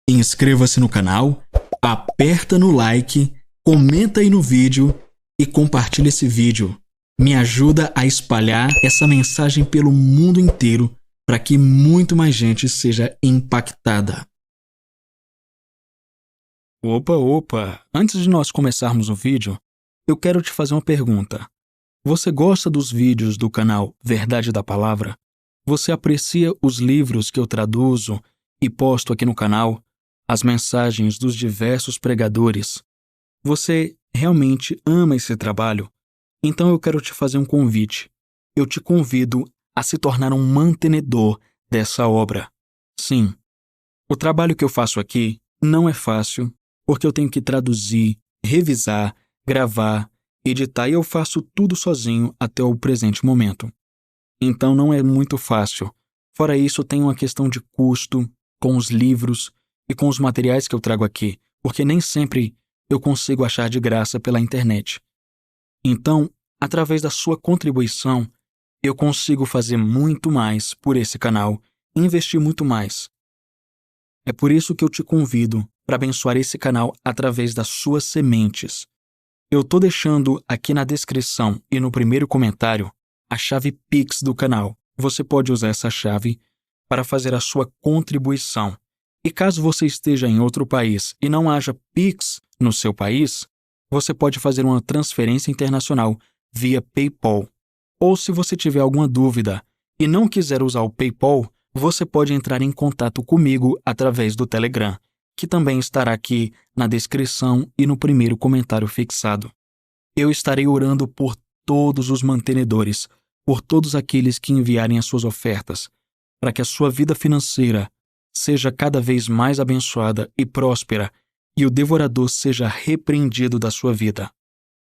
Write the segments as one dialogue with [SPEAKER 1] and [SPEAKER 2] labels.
[SPEAKER 1] inscreva-se no canal, aperta no like, comenta aí no vídeo e compartilha esse vídeo. Me ajuda a espalhar essa mensagem pelo mundo inteiro para que muito mais gente seja impactada. Opa! Antes de nós começarmos o vídeo, eu quero te fazer uma pergunta. Você gosta dos vídeos do canal Verdade da Palavra? Você aprecia os livros que eu traduzo e posto aqui no canal? As mensagens dos diversos pregadores? Você realmente ama esse trabalho? Então eu quero te fazer um convite. Eu te convido a se tornar um mantenedor dessa obra. Sim, o trabalho que eu faço aqui não é fácil, porque eu tenho que traduzir, revisar, gravar, editar e eu faço tudo sozinho até o presente momento. Então não é muito fácil. Fora isso, tem uma questão de custo com os livros e com os materiais que eu trago aqui, porque nem sempre eu consigo achar de graça pela internet. Então, através da sua contribuição, eu consigo fazer muito mais por esse canal e investir muito mais. É por isso que eu te convido para abençoar esse canal através das suas sementes. Eu estou deixando aqui na descrição e no primeiro comentário a chave Pix do canal. Você pode usar essa chave para fazer a sua contribuição. E caso você esteja em outro país e não haja Pix no seu país, você pode fazer uma transferência internacional via PayPal. Ou se você tiver alguma dúvida e não quiser usar o PayPal, você pode entrar em contato comigo através do Telegram, que também estará aqui na descrição e no primeiro comentário fixado. Eu estarei orando por todos os mantenedores, por todos aqueles que enviarem as suas ofertas, para que a sua vida financeira seja cada vez mais abençoada e próspera e o devorador seja repreendido da sua vida.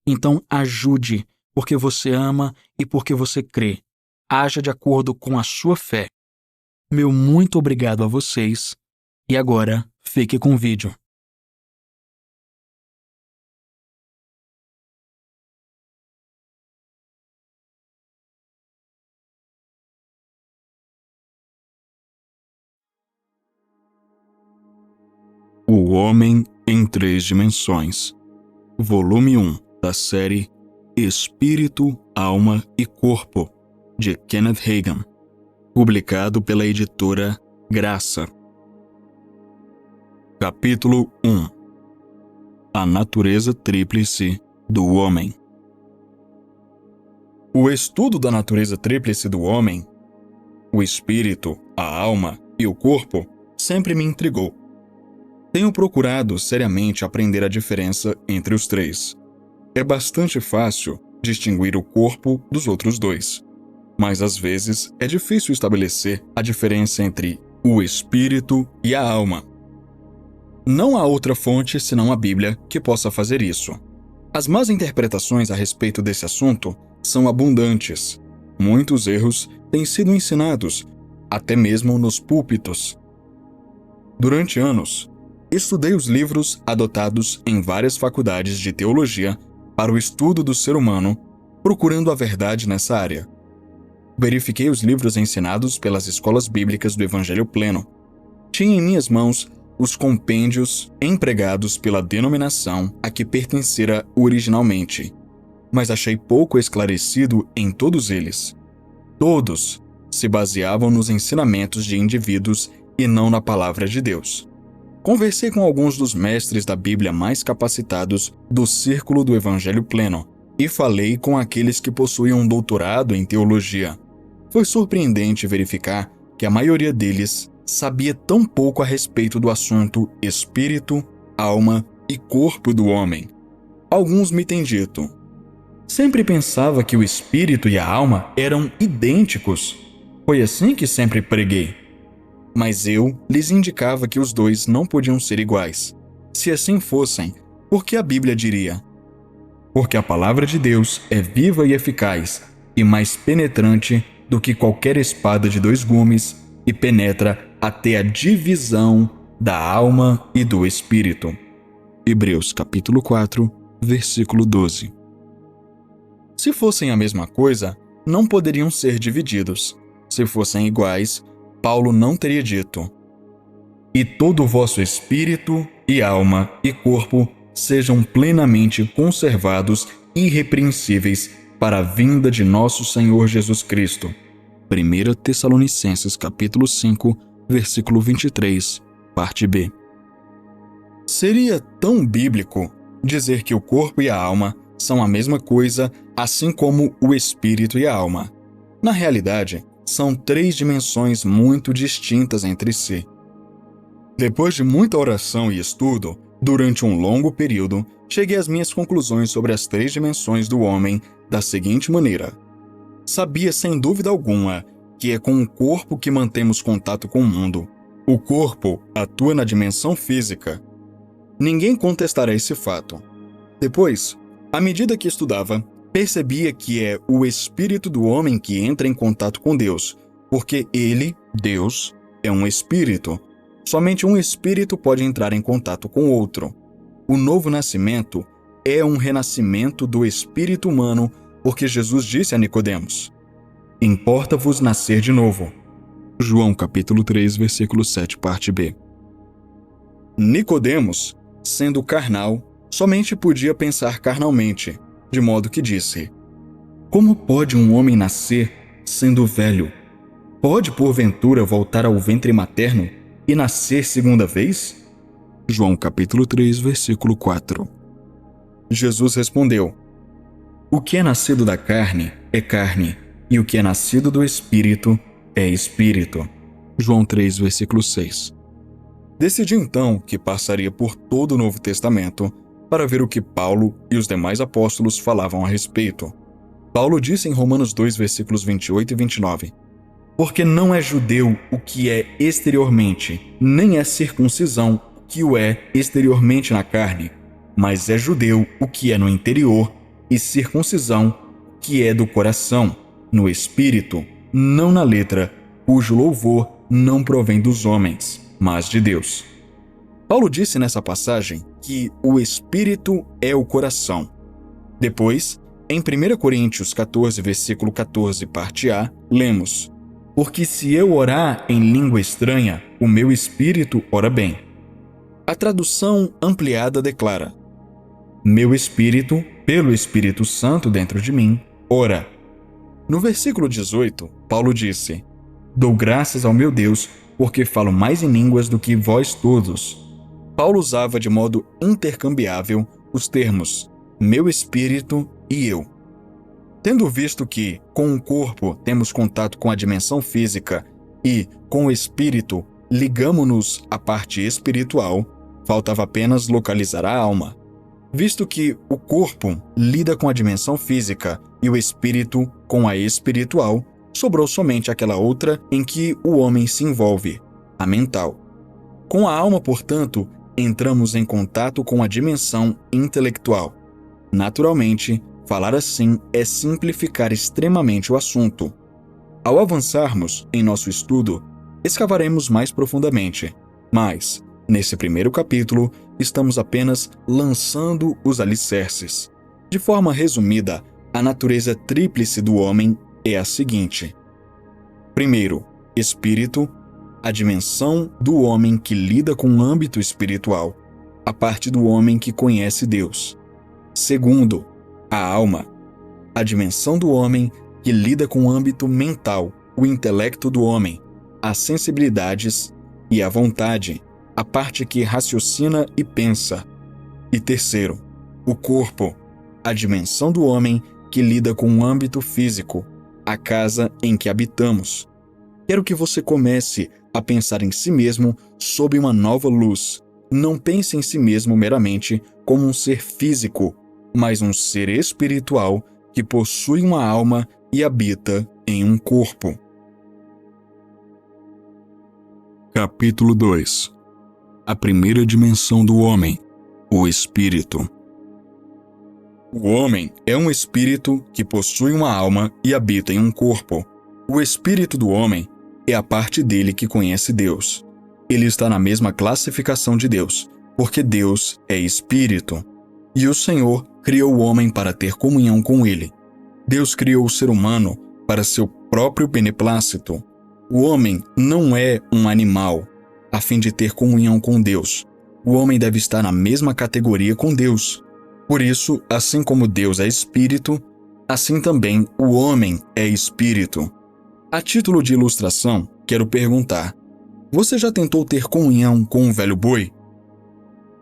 [SPEAKER 1] Então ajude, porque você ama e porque você crê. Haja de acordo com a sua fé. Meu muito obrigado a vocês. E agora, fique com o vídeo. O Homem em Três Dimensões. Volume 1 da série Espírito, Alma e Corpo, de Kenneth Hagin. Publicado pela editora Graça. Capítulo 1. A natureza tríplice do homem. O estudo da natureza tríplice do homem, o espírito, a alma e o corpo, sempre me intrigou. Tenho procurado seriamente aprender a diferença entre os três. É bastante fácil distinguir o corpo dos outros dois, mas às vezes é difícil estabelecer a diferença entre o espírito e a alma. Não há outra fonte senão a Bíblia que possa fazer isso. As más interpretações a respeito desse assunto são abundantes. Muitos erros têm sido ensinados, até mesmo nos púlpitos. Durante anos, estudei os livros adotados em várias faculdades de teologia para o estudo do ser humano, procurando a verdade nessa área. Verifiquei os livros ensinados pelas escolas bíblicas do Evangelho Pleno. Tinha em minhas mãos os compêndios empregados pela denominação a que pertencera originalmente, mas achei pouco esclarecido em todos eles. Todos se baseavam nos ensinamentos de indivíduos e não na palavra de Deus. Conversei com alguns dos mestres da Bíblia mais capacitados do círculo do Evangelho Pleno e falei com aqueles que possuíam um doutorado em teologia. Foi surpreendente verificar que a maioria deles sabia tão pouco a respeito do assunto espírito, alma e corpo do homem. Alguns me têm dito: sempre pensava que o espírito e a alma eram idênticos. Foi assim que sempre preguei. Mas eu lhes indicava que os dois não podiam ser iguais. Se assim fossem, por que a Bíblia diria? Porque a palavra de Deus é viva e eficaz, e mais penetrante do que qualquer espada de dois gumes, e penetra até a divisão da alma e do espírito. Hebreus capítulo 4, versículo 12. Se fossem a mesma coisa, não poderiam ser divididos. Se fossem iguais, Paulo não teria dito: e todo o vosso espírito, e alma, e corpo sejam plenamente conservados irrepreensíveis para a vinda de nosso Senhor Jesus Cristo. 1 Tessalonicenses capítulo 5, versículo 23, parte B. Seria tão bíblico dizer que o corpo e a alma são a mesma coisa, assim como o espírito e a alma. Na realidade, são três dimensões muito distintas entre si. Depois de muita oração e estudo, durante um longo período, cheguei às minhas conclusões sobre as três dimensões do homem da seguinte maneira. Sabia sem dúvida alguma que é com o corpo que mantemos contato com o mundo. O corpo atua na dimensão física. Ninguém contestará esse fato. Depois, à medida que estudava, percebia que é o espírito do homem que entra em contato com Deus, porque ele, Deus, é um espírito. Somente um espírito pode entrar em contato com outro. O novo nascimento é um renascimento do espírito humano, porque Jesus disse a Nicodemos: importa-vos nascer de novo. João capítulo 3, versículo 7, parte B. Nicodemos, sendo carnal, somente podia pensar carnalmente, de modo que disse: como pode um homem nascer sendo velho? Pode porventura voltar ao ventre materno e nascer segunda vez? João capítulo 3, versículo 4. Jesus respondeu: o que é nascido da carne é carne, e o que é nascido do Espírito é Espírito. João 3, versículo 6. Decidi então que passaria por todo o Novo Testamento para ver o que Paulo e os demais apóstolos falavam a respeito. Paulo disse em Romanos 2, versículos 28 e 29, porque não é judeu o que é exteriormente, nem é circuncisão o que o é exteriormente na carne, mas é judeu o que é no interior, e circuncisão o que é do coração, no espírito, não na letra, cujo louvor não provém dos homens, mas de Deus. Paulo disse nessa passagem que o espírito é o coração. Depois, em 1 Coríntios 14, versículo 14, parte A, lemos: porque se eu orar em língua estranha, o meu espírito ora bem. A tradução ampliada declara: meu espírito, pelo Espírito Santo dentro de mim, ora. No versículo 18, Paulo disse: dou graças ao meu Deus, porque falo mais em línguas do que vós todos. Paulo usava de modo intercambiável os termos meu espírito e eu. Tendo visto que, com o corpo, temos contato com a dimensão física e, com o espírito, ligamo-nos à parte espiritual, faltava apenas localizar a alma. Visto que o corpo lida com a dimensão física e o espírito com a espiritual, sobrou somente aquela outra em que o homem se envolve, a mental. Com a alma, portanto, entramos em contato com a dimensão intelectual. Naturalmente, falar assim é simplificar extremamente o assunto. Ao avançarmos em nosso estudo, escavaremos mais profundamente, mas, nesse primeiro capítulo, estamos apenas lançando os alicerces. De forma resumida, a natureza tríplice do homem é a seguinte. Primeiro, espírito, a dimensão do homem que lida com o âmbito espiritual, a parte do homem que conhece Deus. Segundo, a alma, a dimensão do homem que lida com o âmbito mental, o intelecto do homem, as sensibilidades e a vontade, a parte que raciocina e pensa. E terceiro, o corpo, a dimensão do homem que lida com o âmbito físico, a casa em que habitamos. Quero que você comece a pensar em si mesmo sob uma nova luz. Não pense em si mesmo meramente como um ser físico, mas um ser espiritual que possui uma alma e habita em um corpo. Capítulo 2. A primeira dimensão do homem, o espírito. O homem é um espírito que possui uma alma e habita em um corpo. O espírito do homem é a parte dele que conhece Deus. Ele está na mesma classificação de Deus, porque Deus é espírito. E o Senhor criou o homem para ter comunhão com ele. Deus criou o ser humano para seu próprio beneplácito. O homem não é um animal. a fim de ter comunhão com Deus. O homem deve estar na mesma categoria com Deus. Por isso, assim como Deus é espírito, assim também o homem é espírito. A título de ilustração, quero perguntar: você já tentou ter comunhão com um velho boi?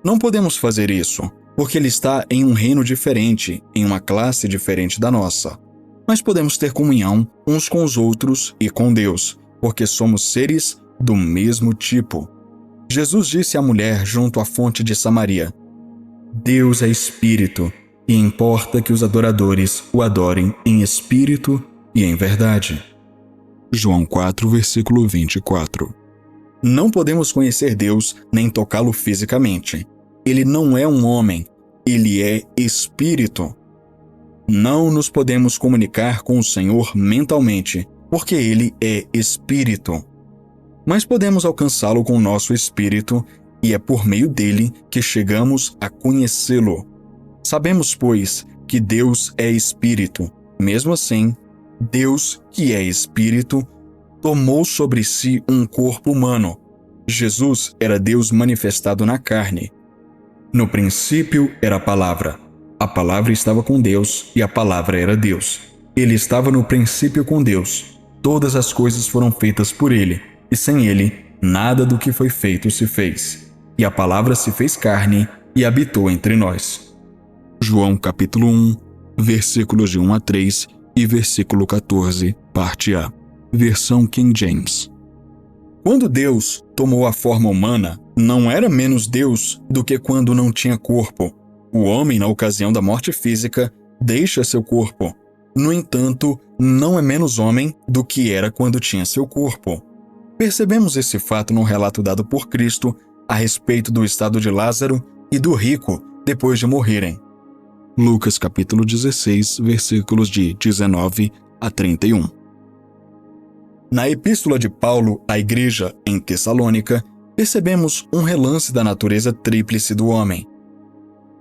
[SPEAKER 1] Não podemos fazer isso, porque ele está em um reino diferente, em uma classe diferente da nossa. Mas podemos ter comunhão uns com os outros e com Deus, porque somos seres do mesmo tipo. Jesus disse à mulher junto à fonte de Samaria: Deus é espírito, e importa que os adoradores o adorem em espírito e em verdade. João 4, versículo 24. Não podemos conhecer Deus nem tocá-lo fisicamente. Ele não é um homem, ele é espírito. Não nos podemos comunicar com o Senhor mentalmente, porque ele é espírito. Mas podemos alcançá-lo com o nosso espírito, e é por meio dele que chegamos a conhecê-lo. Sabemos, pois, que Deus é espírito. Mesmo assim, Deus, que é espírito, tomou sobre si um corpo humano. Jesus era Deus manifestado na carne. No princípio era a palavra estava com Deus e a palavra era Deus. Ele estava no princípio com Deus. Todas as coisas foram feitas por ele, e sem ele, nada do que foi feito se fez. E a palavra se fez carne e habitou entre nós. João capítulo 1, versículos de 1 a 3 e versículo 14, parte A. Versão King James. Quando Deus tomou a forma humana, não era menos Deus do que quando não tinha corpo. O homem, na ocasião da morte física, deixa seu corpo. No entanto, não é menos homem do que era quando tinha seu corpo. Percebemos esse fato no relato dado por Cristo a respeito do estado de Lázaro e do rico depois de morrerem. Lucas capítulo 16, versículos de 19 a 31. Na epístola de Paulo à igreja em Tessalônica, percebemos um relance da natureza tríplice do homem.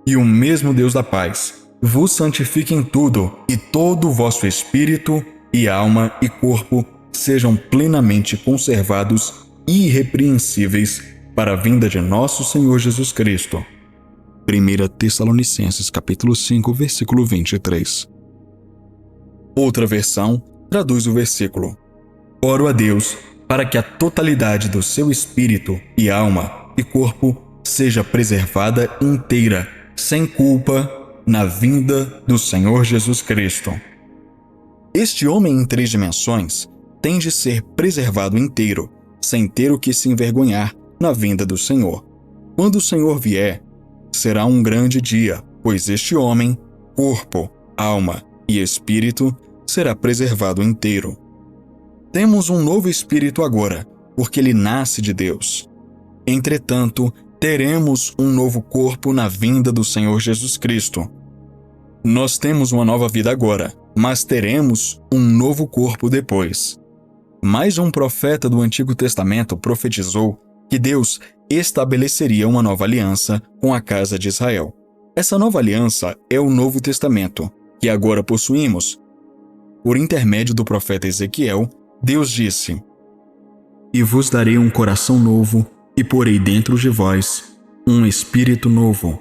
[SPEAKER 1] E o mesmo Deus da paz vos santifique em tudo, e todo o vosso espírito, e alma e corpo sejam plenamente conservados e irrepreensíveis para a vinda de nosso Senhor Jesus Cristo. 1 Tessalonicenses capítulo 5, versículo 23. Outra versão traduz o versículo: Oro a Deus para que a totalidade do seu espírito e alma e corpo seja preservada inteira, sem culpa, na vinda do Senhor Jesus Cristo. Este homem em 3 dimensões tem de ser preservado inteiro, sem ter o que se envergonhar na vinda do Senhor. Quando o Senhor vier, será um grande dia, pois este homem, corpo, alma e espírito, será preservado inteiro. Temos um novo espírito agora, porque ele nasce de Deus. Entretanto, teremos um novo corpo na vinda do Senhor Jesus Cristo. Nós temos uma nova vida agora, mas teremos um novo corpo depois. Mais um profeta do Antigo Testamento profetizou que Deus estabeleceria uma nova aliança com a casa de Israel. Essa nova aliança é o Novo Testamento, que agora possuímos. Por intermédio do profeta Ezequiel, Deus disse: E vos darei um coração novo, e porei dentro de vós um espírito novo,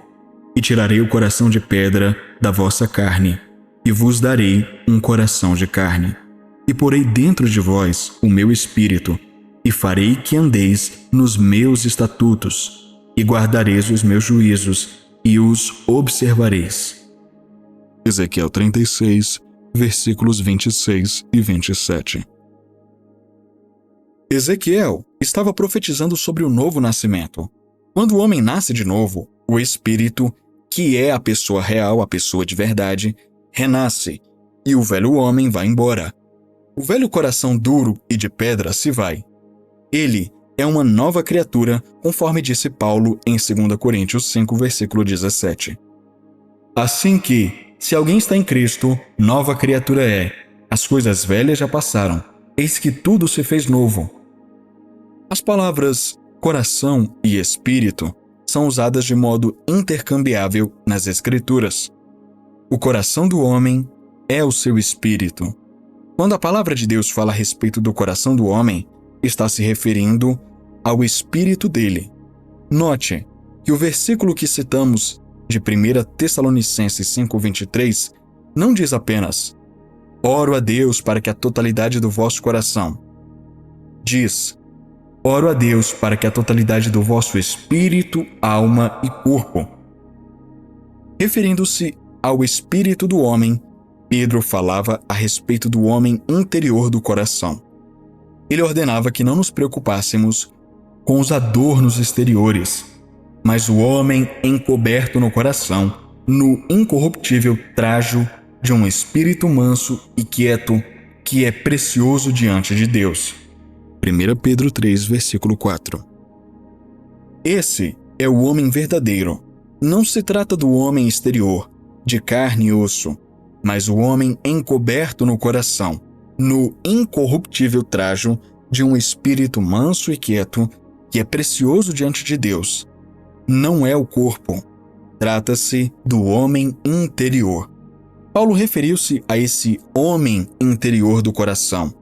[SPEAKER 1] e tirarei o coração de pedra da vossa carne, e vos darei um coração de carne. E porei dentro de vós o meu espírito, e farei que andeis nos meus estatutos, e guardareis os meus juízos, e os observareis. Ezequiel 36, versículos 26 e 27. Ezequiel estava profetizando sobre o novo nascimento. Quando o homem nasce de novo, o espírito, que é a pessoa real, a pessoa de verdade, renasce, e o velho homem vai embora. O velho coração duro e de pedra se vai. Ele é uma nova criatura, conforme disse Paulo em 2 Coríntios 5, versículo 17. Assim que, se alguém está em Cristo, nova criatura é. As coisas velhas já passaram, eis que tudo se fez novo. As palavras coração e espírito são usadas de modo intercambiável nas Escrituras. O coração do homem é o seu espírito. Quando a palavra de Deus fala a respeito do coração do homem, está se referindo ao espírito dele. Note que o versículo que citamos de 1 Tessalonicenses 5:23 não diz apenas: oro a Deus para que a totalidade do vosso coração. Diz: oro a Deus para que a totalidade do vosso espírito, alma e corpo. Referindo-se ao espírito do homem, Pedro falava a respeito do homem interior do coração. Ele ordenava que não nos preocupássemos com os adornos exteriores, mas o homem encoberto no coração, no incorruptível trajo de um espírito manso e quieto, que é precioso diante de Deus. 1 Pedro 3, versículo 4. Esse é o homem verdadeiro. Não se trata do homem exterior, de carne e osso, mas o homem encoberto no coração, no incorruptível trajo de um espírito manso e quieto, que é precioso diante de Deus. Não é o corpo. Trata-se do homem interior. Paulo referiu-se a esse homem interior do coração,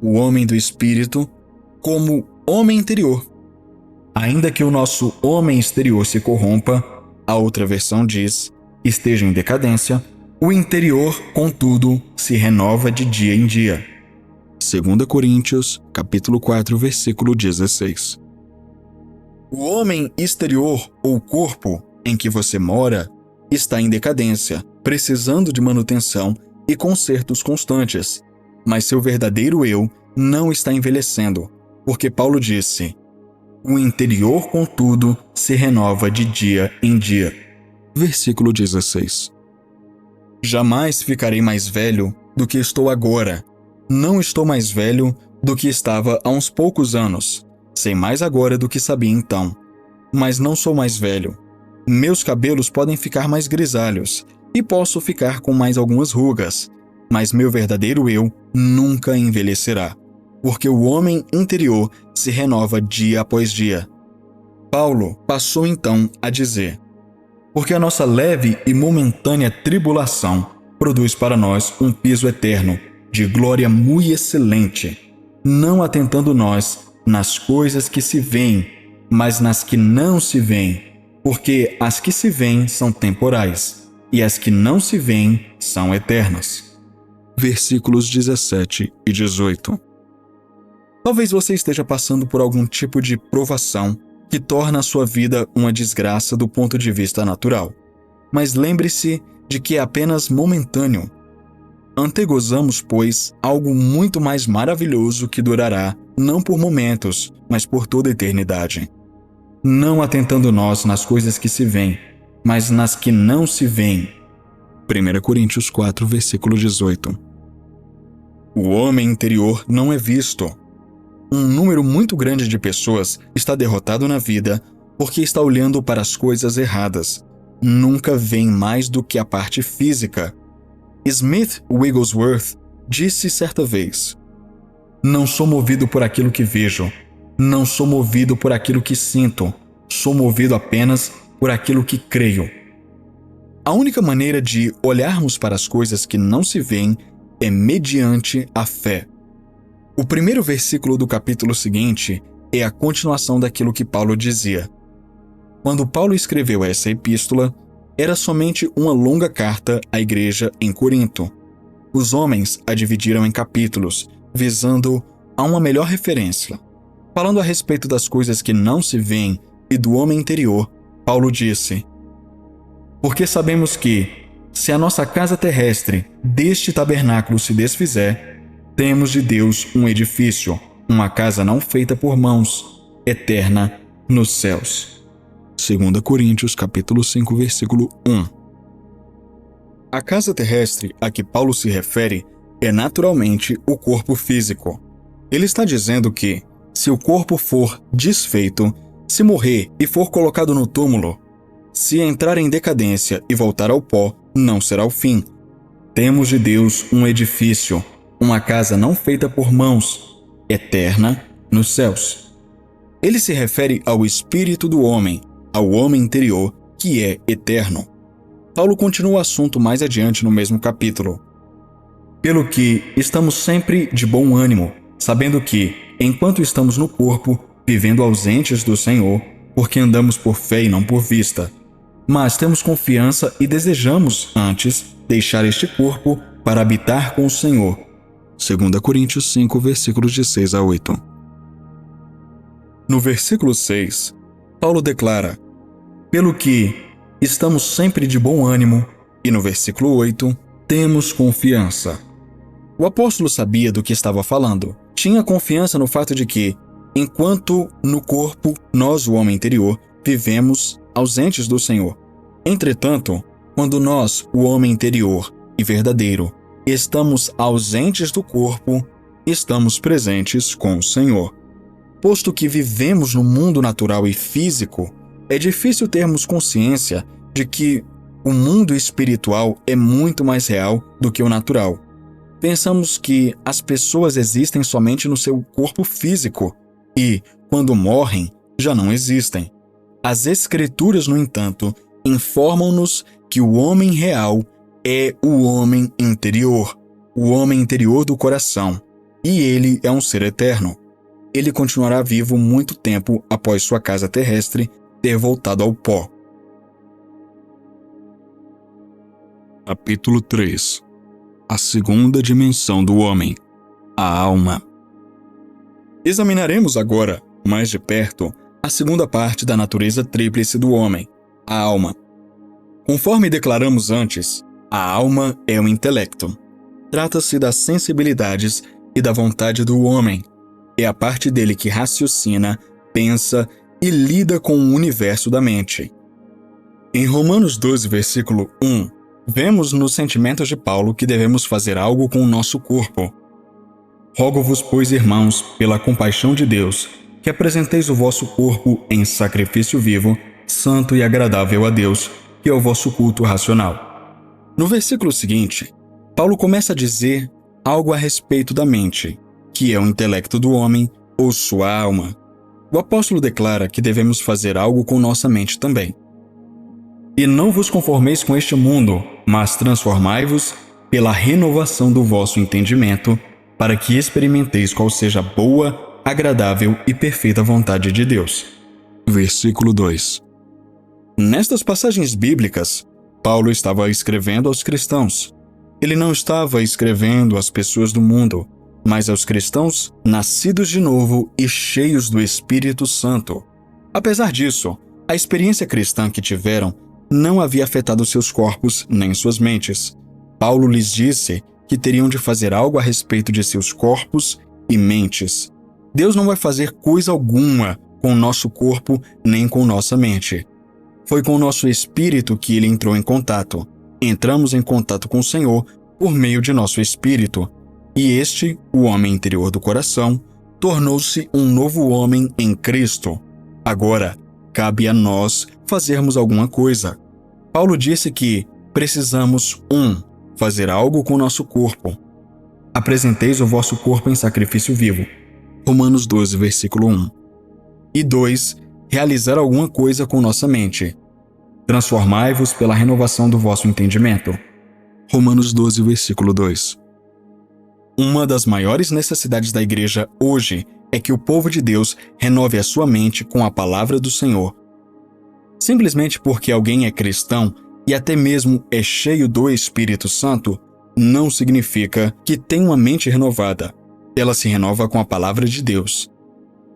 [SPEAKER 1] o homem do espírito, como homem interior. Ainda que o nosso homem exterior se corrompa, a outra versão diz, esteja em decadência, o interior, contudo, se renova de dia em dia. 2 Coríntios, capítulo 4, versículo 16. O homem exterior, ou corpo, em que você mora, está em decadência, precisando de manutenção e consertos constantes, mas seu verdadeiro eu não está envelhecendo, porque Paulo disse: o interior, contudo, se renova de dia em dia. Versículo 16. Jamais ficarei mais velho do que estou agora. Não estou mais velho do que estava há uns poucos anos. Sei mais agora do que sabia então. Mas não sou mais velho. Meus cabelos podem ficar mais grisalhos e posso ficar com mais algumas rugas, mas meu verdadeiro eu nunca envelhecerá, porque o homem interior se renova dia após dia. Paulo passou então a dizer: porque a nossa leve e momentânea tribulação produz para nós um peso eterno, de glória muito excelente, não atentando nós nas coisas que se veem, mas nas que não se veem, porque as que se veem são temporais, e as que não se veem são eternas. Versículos 17 e 18. Talvez você esteja passando por algum tipo de provação que torna a sua vida uma desgraça do ponto de vista natural. Mas lembre-se de que é apenas momentâneo. Antegozamos, pois, algo muito mais maravilhoso que durará, não por momentos, mas por toda a eternidade. Não atentando nós nas coisas que se veem, mas nas que não se veem. 1 Coríntios 4, versículo 18. O homem interior não é visto. Um número muito grande de pessoas está derrotado na vida porque está olhando para as coisas erradas. Nunca veem mais do que a parte física. Smith Wigglesworth disse certa vez: não sou movido por aquilo que vejo. Não sou movido por aquilo que sinto. Sou movido apenas por aquilo que creio. A única maneira de olharmos para as coisas que não se veem é mediante a fé. O primeiro versículo do capítulo seguinte é a continuação daquilo que Paulo dizia. Quando Paulo escreveu essa epístola, era somente uma longa carta à igreja em Corinto. Os homens a dividiram em capítulos, visando a uma melhor referência. Falando a respeito das coisas que não se veem e do homem interior, Paulo disse: porque sabemos que, se a nossa casa terrestre deste tabernáculo se desfizer, temos de Deus um edifício, uma casa não feita por mãos, eterna nos céus. 2 Coríntios capítulo 5, versículo 1. A casa terrestre a que Paulo se refere é naturalmente o corpo físico. Ele está dizendo que, se o corpo for desfeito, se morrer e for colocado no túmulo, se entrar em decadência e voltar ao pó, não será o fim. Temos de Deus um edifício, uma casa não feita por mãos, eterna nos céus. Ele se refere ao espírito do homem, ao homem interior, que é eterno. Paulo continua o assunto mais adiante no mesmo capítulo. Pelo que estamos sempre de bom ânimo, sabendo que, enquanto estamos no corpo, vivendo ausentes do Senhor, porque andamos por fé e não por vista. Mas temos confiança e desejamos, antes, deixar este corpo para habitar com o Senhor. 2 Coríntios 5, versículos de 6 a 8. No versículo 6, Paulo declara: pelo que estamos sempre de bom ânimo, e no versículo 8, temos confiança. O apóstolo sabia do que estava falando. Tinha confiança no fato de que, enquanto no corpo, nós, o homem interior, vivemos ausentes do Senhor. Entretanto, quando nós, o homem interior e verdadeiro, estamos ausentes do corpo, estamos presentes com o Senhor. Posto que vivemos no mundo natural e físico, é difícil termos consciência de que o mundo espiritual é muito mais real do que o natural. Pensamos que as pessoas existem somente no seu corpo físico e, quando morrem, já não existem. As Escrituras, no entanto, informam-nos que o homem real é o homem interior do coração, e ele é um ser eterno. Ele continuará vivo muito tempo após sua casa terrestre ter voltado ao pó. Capítulo 3. A segunda dimensão do homem, a alma. Examinaremos agora, mais de perto, a segunda parte da natureza tríplice do homem, a alma. Conforme declaramos antes, a alma é o intelecto. Trata-se das sensibilidades e da vontade do homem. É a parte dele que raciocina, pensa e lida com o universo da mente. Em Romanos 12, versículo 1, vemos nos sentimentos de Paulo que devemos fazer algo com o nosso corpo. Rogo-vos, pois, irmãos, pela compaixão de Deus, que apresenteis o vosso corpo em sacrifício vivo, santo e agradável a Deus, que é o vosso culto racional. No versículo seguinte, Paulo começa a dizer algo a respeito da mente, que é o intelecto do homem, ou sua alma. O apóstolo declara que devemos fazer algo com nossa mente também. E não vos conformeis com este mundo, mas transformai-vos pela renovação do vosso entendimento, para que experimenteis qual seja a boa, agradável e perfeita vontade de Deus. Versículo 2. Nestas passagens bíblicas, Paulo estava escrevendo aos cristãos. Ele não estava escrevendo às pessoas do mundo, mas aos cristãos nascidos de novo e cheios do Espírito Santo. Apesar disso, a experiência cristã que tiveram não havia afetado seus corpos nem suas mentes. Paulo lhes disse que teriam de fazer algo a respeito de seus corpos e mentes. Deus não vai fazer coisa alguma com o nosso corpo nem com nossa mente. Foi com o nosso espírito que ele entrou em contato. Entramos em contato com o Senhor por meio de nosso espírito. E este, o homem interior do coração, tornou-se um novo homem em Cristo. Agora, cabe a nós fazermos alguma coisa. Paulo disse que precisamos 1. Fazer algo com o nosso corpo. Apresenteis o vosso corpo em sacrifício vivo. Romanos 12, versículo 1. E 2. Realizar alguma coisa com nossa mente. Transformai-vos pela renovação do vosso entendimento. Romanos 12, versículo 2. Uma das maiores necessidades da igreja hoje é que o povo de Deus renove a sua mente com a palavra do Senhor. Simplesmente porque alguém é cristão e até mesmo é cheio do Espírito Santo, não significa que tem uma mente renovada. Ela se renova com a palavra de Deus.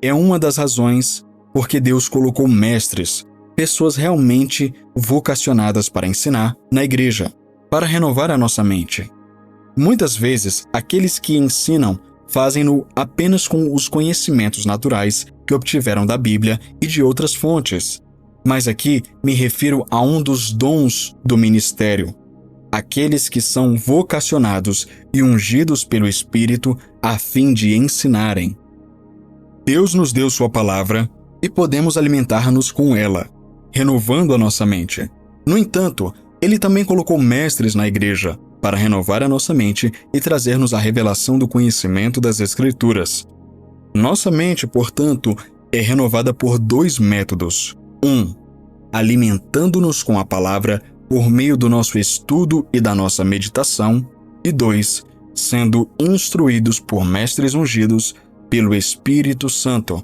[SPEAKER 1] É uma das razões porque Deus colocou mestres, pessoas realmente vocacionadas para ensinar na igreja, para renovar a nossa mente. Muitas vezes, aqueles que ensinam fazem-no apenas com os conhecimentos naturais que obtiveram da Bíblia e de outras fontes. Mas aqui me refiro a um dos dons do ministério, aqueles que são vocacionados e ungidos pelo Espírito a fim de ensinarem. Deus nos deu sua palavra e podemos alimentar-nos com ela, renovando a nossa mente. No entanto, ele também colocou mestres na igreja para renovar a nossa mente e trazer-nos a revelação do conhecimento das Escrituras. Nossa mente, portanto, é renovada por 2 métodos. 1. Alimentando-nos com a palavra por meio do nosso estudo e da nossa meditação. E 2. Sendo instruídos por mestres ungidos pelo Espírito Santo.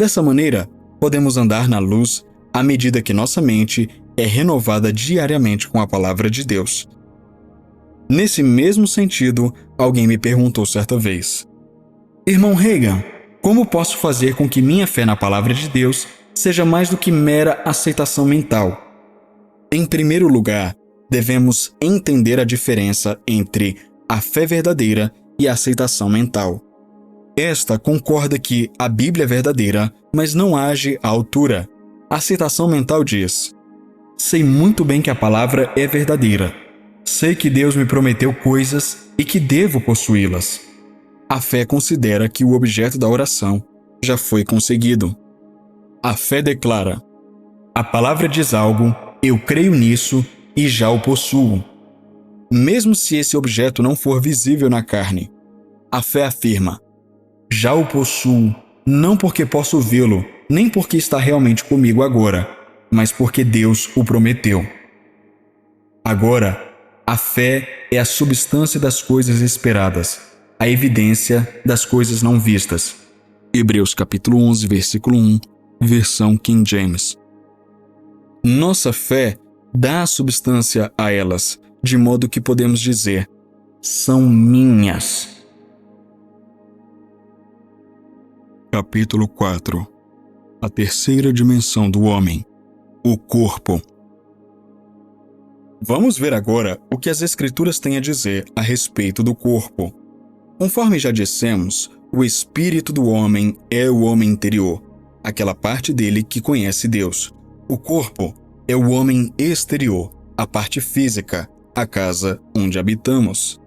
[SPEAKER 1] Dessa maneira, podemos andar na luz à medida que nossa mente é renovada diariamente com a palavra de Deus. Nesse mesmo sentido, alguém me perguntou certa vez: Irmão Reagan, como posso fazer com que minha fé na palavra de Deus seja mais do que mera aceitação mental? Em primeiro lugar, devemos entender a diferença entre a fé verdadeira e a aceitação mental. Esta concorda que a Bíblia é verdadeira, mas não age à altura. A aceitação mental diz: sei muito bem que a palavra é verdadeira. Sei que Deus me prometeu coisas e que devo possuí-las. A fé considera que o objeto da oração já foi conseguido. A fé declara: a palavra diz algo, eu creio nisso e já o possuo. Mesmo se esse objeto não for visível na carne, a fé afirma: já o possuo, não porque posso vê-lo, nem porque está realmente comigo agora, mas porque Deus o prometeu. Agora, a fé é a substância das coisas esperadas, a evidência das coisas não vistas. Hebreus capítulo 11, versículo 1, versão King James. Nossa fé dá a substância a elas, de modo que podemos dizer: são minhas. Capítulo 4. A terceira dimensão do homem, o corpo. Vamos ver agora o que as Escrituras têm a dizer a respeito do corpo. Conforme já dissemos, o espírito do homem é o homem interior, aquela parte dele que conhece Deus. O corpo é o homem exterior, a parte física, a casa onde habitamos.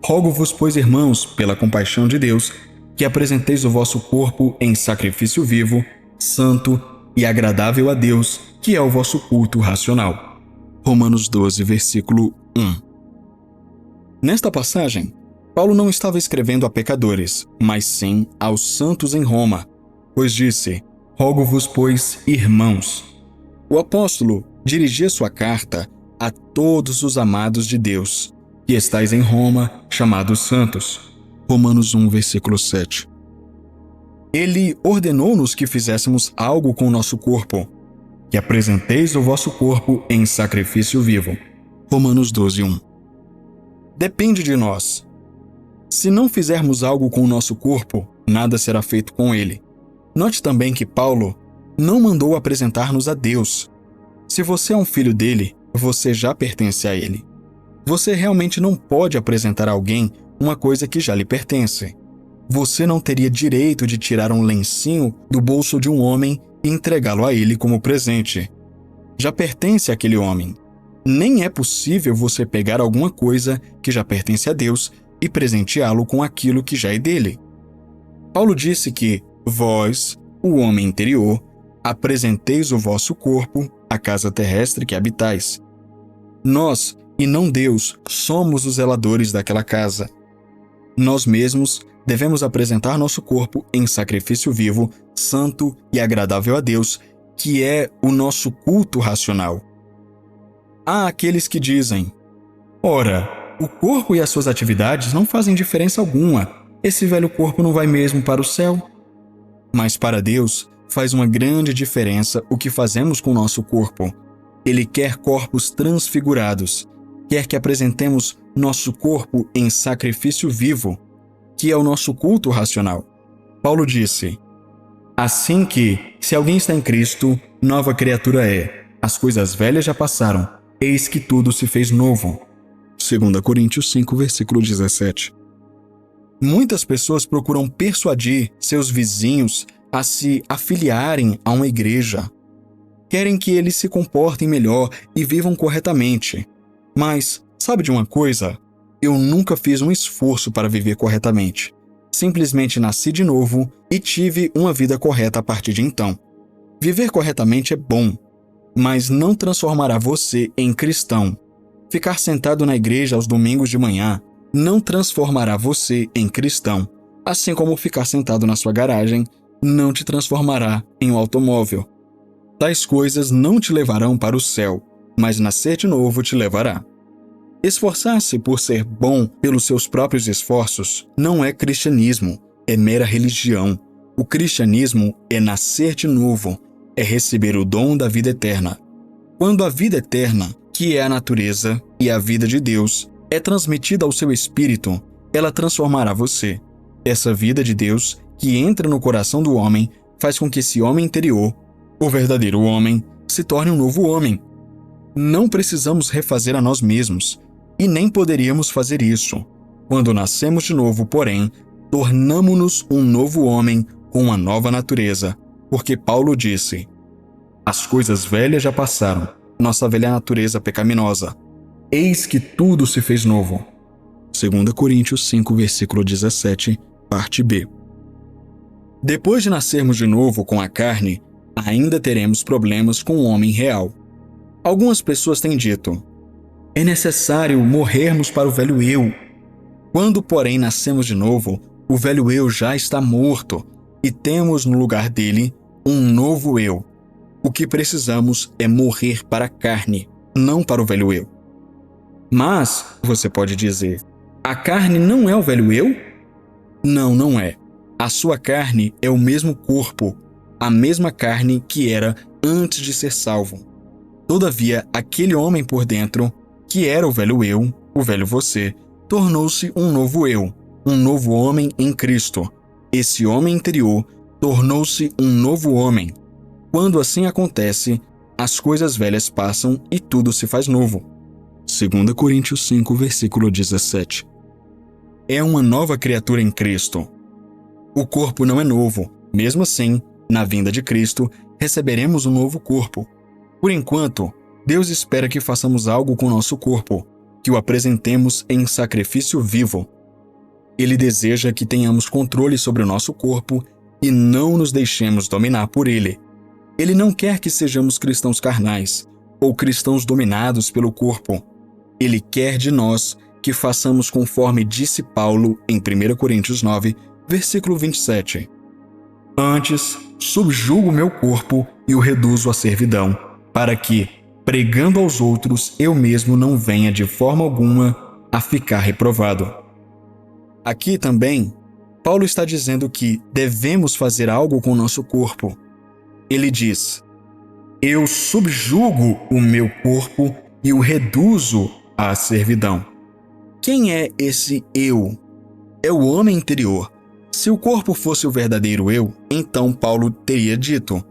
[SPEAKER 1] Rogo-vos, pois, irmãos, pela compaixão de Deus, que apresenteis o vosso corpo em sacrifício vivo, santo e agradável a Deus, que é o vosso culto racional. Romanos 12, versículo 1. Nesta passagem, Paulo não estava escrevendo a pecadores, mas sim aos santos em Roma, pois disse: rogo-vos, pois, irmãos. O apóstolo dirigia sua carta a todos os amados de Deus, que estais em Roma, chamados santos. Romanos 1, versículo 7. Ele ordenou-nos que fizéssemos algo com o nosso corpo, que apresenteis o vosso corpo em sacrifício vivo. Romanos 12, 1. Depende de nós. Se não fizermos algo com o nosso corpo, nada será feito com ele. Note também que Paulo não mandou apresentar-nos a Deus. Se você é um filho dele, você já pertence a ele. Você realmente não pode apresentar a alguém uma coisa que já lhe pertence. Você não teria direito de tirar um lencinho do bolso de um homem e entregá-lo a ele como presente. Já pertence àquele homem. Nem é possível você pegar alguma coisa que já pertence a Deus e presenteá-lo com aquilo que já é dele. Paulo disse que vós, o homem interior, apresenteis o vosso corpo, a casa terrestre que habitais. Nós, e não Deus, somos os zeladores daquela casa. Nós mesmos devemos apresentar nosso corpo em sacrifício vivo, santo e agradável a Deus, que é o nosso culto racional. Há aqueles que dizem: ora, o corpo e as suas atividades não fazem diferença alguma. Esse velho corpo não vai mesmo para o céu? Mas para Deus faz uma grande diferença o que fazemos com o nosso corpo. Ele quer corpos transfigurados, quer que apresentemos nosso corpo em sacrifício vivo, que é o nosso culto racional. Paulo disse: assim que, se alguém está em Cristo, nova criatura é. As coisas velhas já passaram, eis que tudo se fez novo. 2 Coríntios 5, versículo 17. Muitas pessoas procuram persuadir seus vizinhos a se afiliarem a uma igreja. Querem que eles se comportem melhor e vivam corretamente. Mas, sabe de uma coisa? Eu nunca fiz um esforço para viver corretamente. Simplesmente nasci de novo e tive uma vida correta a partir de então. Viver corretamente é bom, mas não transformará você em cristão. Ficar sentado na igreja aos domingos de manhã não transformará você em cristão, assim como ficar sentado na sua garagem não te transformará em um automóvel. Tais coisas não te levarão para o céu, mas nascer de novo te levará. Esforçar-se por ser bom pelos seus próprios esforços não é cristianismo, é mera religião. O cristianismo é nascer de novo, é receber o dom da vida eterna. Quando a vida eterna, que é a natureza e a vida de Deus, é transmitida ao seu espírito, ela transformará você. Essa vida de Deus, que entra no coração do homem, faz com que esse homem interior, o verdadeiro homem, se torne um novo homem. Não precisamos refazer a nós mesmos, e nem poderíamos fazer isso. Quando nascemos de novo, porém, tornamo-nos um novo homem com uma nova natureza, porque Paulo disse: as coisas velhas já passaram, nossa velha natureza pecaminosa. Eis que tudo se fez novo. 2 Coríntios 5, versículo 17, parte B. Depois de nascermos de novo com a carne, ainda teremos problemas com o homem real. Algumas pessoas têm dito: é necessário morrermos para o velho eu. Quando, porém, nascemos de novo, o velho eu já está morto e temos no lugar dele um novo eu. O que precisamos é morrer para a carne, não para o velho eu. Mas, você pode dizer, a carne não é o velho eu? Não, não é. A sua carne é o mesmo corpo, a mesma carne que era antes de ser salvo. Todavia, aquele homem por dentro, que era o velho eu, o velho você, tornou-se um novo eu, um novo homem em Cristo. Esse homem interior tornou-se um novo homem. Quando assim acontece, as coisas velhas passam e tudo se faz novo. 2 Coríntios 5, versículo 17. É uma nova criatura em Cristo. O corpo não é novo. Mesmo assim, na vinda de Cristo, receberemos um novo corpo. Por enquanto, Deus espera que façamos algo com o nosso corpo, que o apresentemos em sacrifício vivo. Ele deseja que tenhamos controle sobre o nosso corpo e não nos deixemos dominar por ele. Ele não quer que sejamos cristãos carnais ou cristãos dominados pelo corpo. Ele quer de nós que façamos conforme disse Paulo em 1 Coríntios 9, versículo 27. Antes, subjugo meu corpo e o reduzo à servidão, para que, pregando aos outros, eu mesmo não venha de forma alguma a ficar reprovado. Aqui também, Paulo está dizendo que devemos fazer algo com o nosso corpo. Ele diz: eu subjugo o meu corpo e o reduzo à servidão. Quem é esse eu? É o homem interior. Se o corpo fosse o verdadeiro eu, então Paulo teria dito: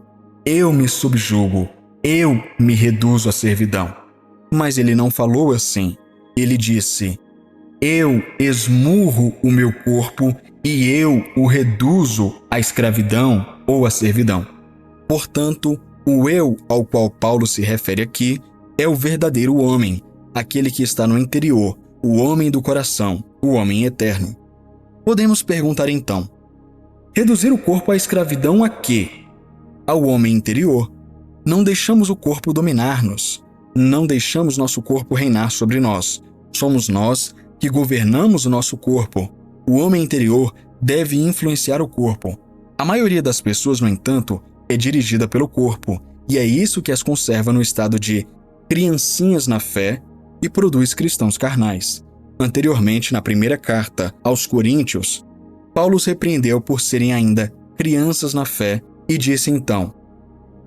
[SPEAKER 1] eu me subjugo, eu me reduzo à servidão. Mas ele não falou assim. Ele disse: eu esmurro o meu corpo e eu o reduzo à escravidão ou à servidão. Portanto, o eu ao qual Paulo se refere aqui é o verdadeiro homem, aquele que está no interior, o homem do coração, o homem eterno. Podemos perguntar então: reduzir o corpo à escravidão a quê? Ao homem interior. Não deixamos o corpo dominar-nos. Não deixamos nosso corpo reinar sobre nós. Somos nós que governamos o nosso corpo. O homem interior deve influenciar o corpo. A maioria das pessoas, no entanto, é dirigida pelo corpo, e é isso que as conserva no estado de criancinhas na fé e produz cristãos carnais. Anteriormente, na primeira carta aos Coríntios, Paulo os repreendeu por serem ainda crianças na fé e disse então: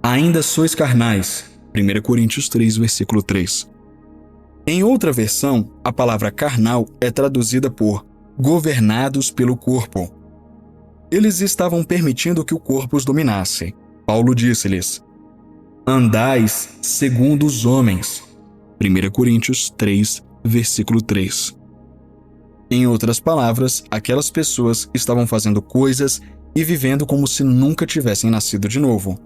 [SPEAKER 1] ainda sois carnais. 1 Coríntios 3, versículo 3. Em outra versão, a palavra carnal é traduzida por governados pelo corpo. Eles estavam permitindo que o corpo os dominasse. Paulo disse-lhes: andais segundo os homens. 1 Coríntios 3, versículo 3. Em outras palavras, aquelas pessoas estavam fazendo coisas e vivendo como se nunca tivessem nascido de novo.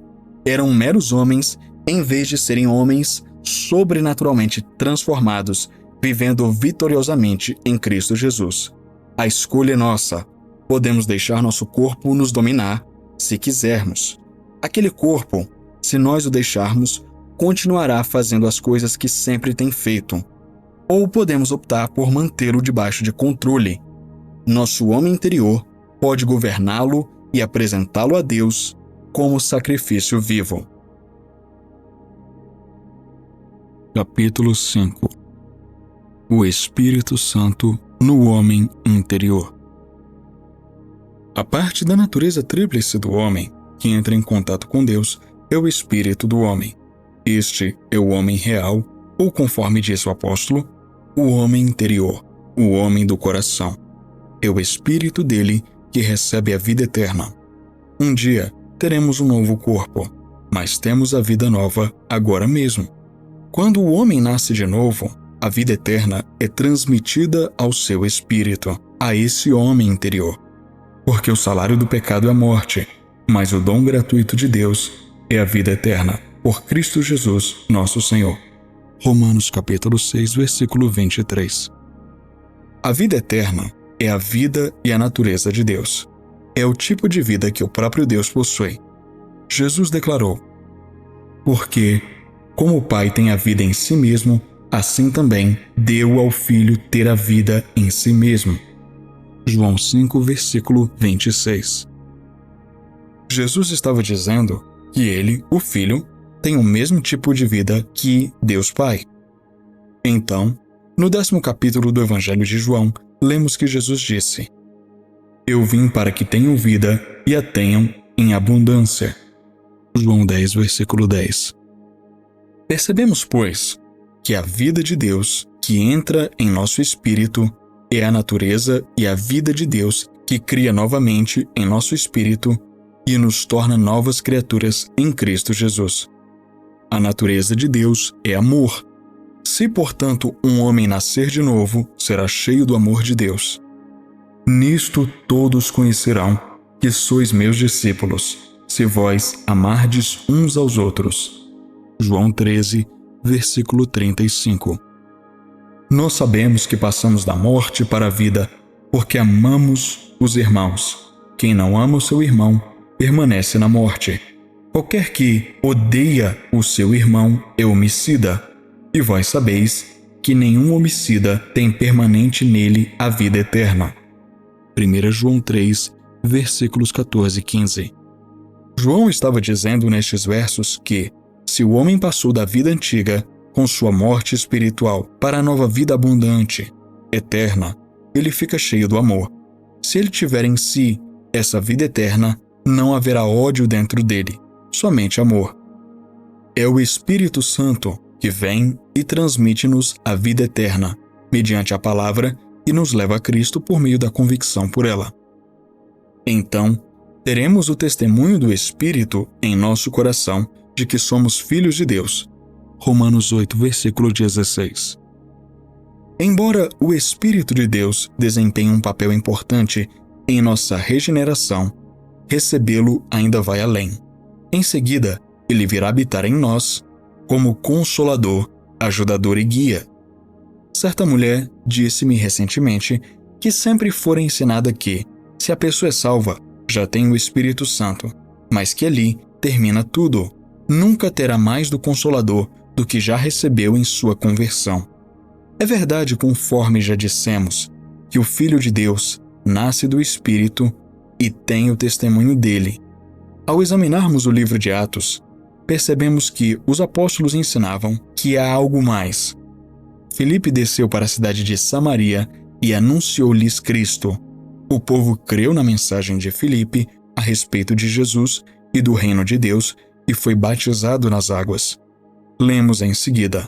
[SPEAKER 1] Eram meros homens, em vez de serem homens sobrenaturalmente transformados, vivendo vitoriosamente em Cristo Jesus. A escolha é nossa. Podemos deixar nosso corpo nos dominar, se quisermos. Aquele corpo, se nós o deixarmos, continuará fazendo as coisas que sempre tem feito. Ou podemos optar por mantê-lo debaixo de controle. Nosso homem interior pode governá-lo e apresentá-lo a Deus como sacrifício vivo. Capítulo 5. O Espírito Santo no homem interior. A parte da natureza tríplice do homem que entra em contato com Deus é o espírito do homem. Este é o homem real, ou conforme diz o apóstolo, o homem interior, o homem do coração. É o espírito dele que recebe a vida eterna. Um dia teremos um novo corpo, mas temos a vida nova agora mesmo. Quando o homem nasce de novo, a vida eterna é transmitida ao seu espírito, a esse homem interior. Porque o salário do pecado é a morte, mas o dom gratuito de Deus é a vida eterna, por Cristo Jesus, nosso Senhor. Romanos capítulo 6, versículo 23. A vida eterna é a vida e a natureza de Deus. É o tipo de vida que o próprio Deus possui. Jesus declarou: porque, como o Pai tem a vida em si mesmo, assim também deu ao Filho ter a vida em si mesmo. João 5, versículo 26. Jesus estava dizendo que ele, o Filho, tem o mesmo tipo de vida que Deus Pai. Então, no 10º capítulo do Evangelho de João, lemos que Jesus disse: eu vim para que tenham vida e a tenham em abundância. João 10, versículo 10. Percebemos, pois, que a vida de Deus que entra em nosso espírito é a natureza e a vida de Deus que cria novamente em nosso espírito e nos torna novas criaturas em Cristo Jesus. A natureza de Deus é amor. Se, portanto, um homem nascer de novo, será cheio do amor de Deus. Nisto todos conhecerão que sois meus discípulos, se vós amardes uns aos outros. João 13, versículo 35. Nós sabemos que passamos da morte para a vida, porque amamos os irmãos. Quem não ama o seu irmão, permanece na morte. Qualquer que odeia o seu irmão é homicida, e vós sabeis que nenhum homicida tem permanente nele a vida eterna. 1 João 3, versículos 14 e 15. João estava dizendo nestes versos que, se o homem passou da vida antiga, com sua morte espiritual, para a nova vida abundante, eterna, ele fica cheio do amor. Se ele tiver em si essa vida eterna, não haverá ódio dentro dele, somente amor. É o Espírito Santo que vem e transmite-nos a vida eterna, mediante a palavra, e nos leva a Cristo por meio da convicção por ela. Então, teremos o testemunho do Espírito em nosso coração de que somos filhos de Deus. Romanos 8, versículo 16. Embora o Espírito de Deus desempenhe um papel importante em nossa regeneração, recebê-lo ainda vai além. Em seguida, ele virá habitar em nós como consolador, ajudador e guia. Certa mulher disse-me recentemente que sempre fora ensinada que, se a pessoa é salva, já tem o Espírito Santo, mas que ali termina tudo. Nunca terá mais do Consolador do que já recebeu em sua conversão. É verdade, conforme já dissemos, que o Filho de Deus nasce do Espírito e tem o testemunho dele. Ao examinarmos o livro de Atos, percebemos que os apóstolos ensinavam que há algo mais. Filipe desceu para a cidade de Samaria e anunciou-lhes Cristo. O povo creu na mensagem de Filipe a respeito de Jesus e do reino de Deus e foi batizado nas águas. Lemos em seguida: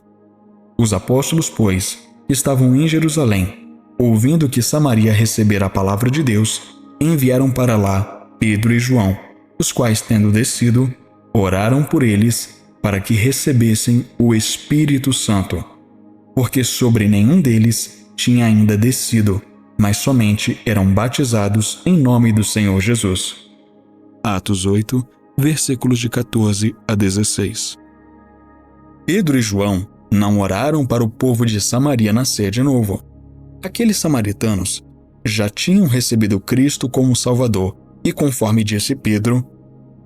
[SPEAKER 1] os apóstolos, pois, que estavam em Jerusalém, ouvindo que Samaria recebera a palavra de Deus, enviaram para lá Pedro e João, os quais, tendo descido, oraram por eles para que recebessem o Espírito Santo, porque sobre nenhum deles tinha ainda descido, mas somente eram batizados em nome do Senhor Jesus. Atos 8, versículos de 14 a 16. Pedro e João não oraram para o povo de Samaria nascer de novo. Aqueles samaritanos já tinham recebido Cristo como Salvador e, conforme disse Pedro,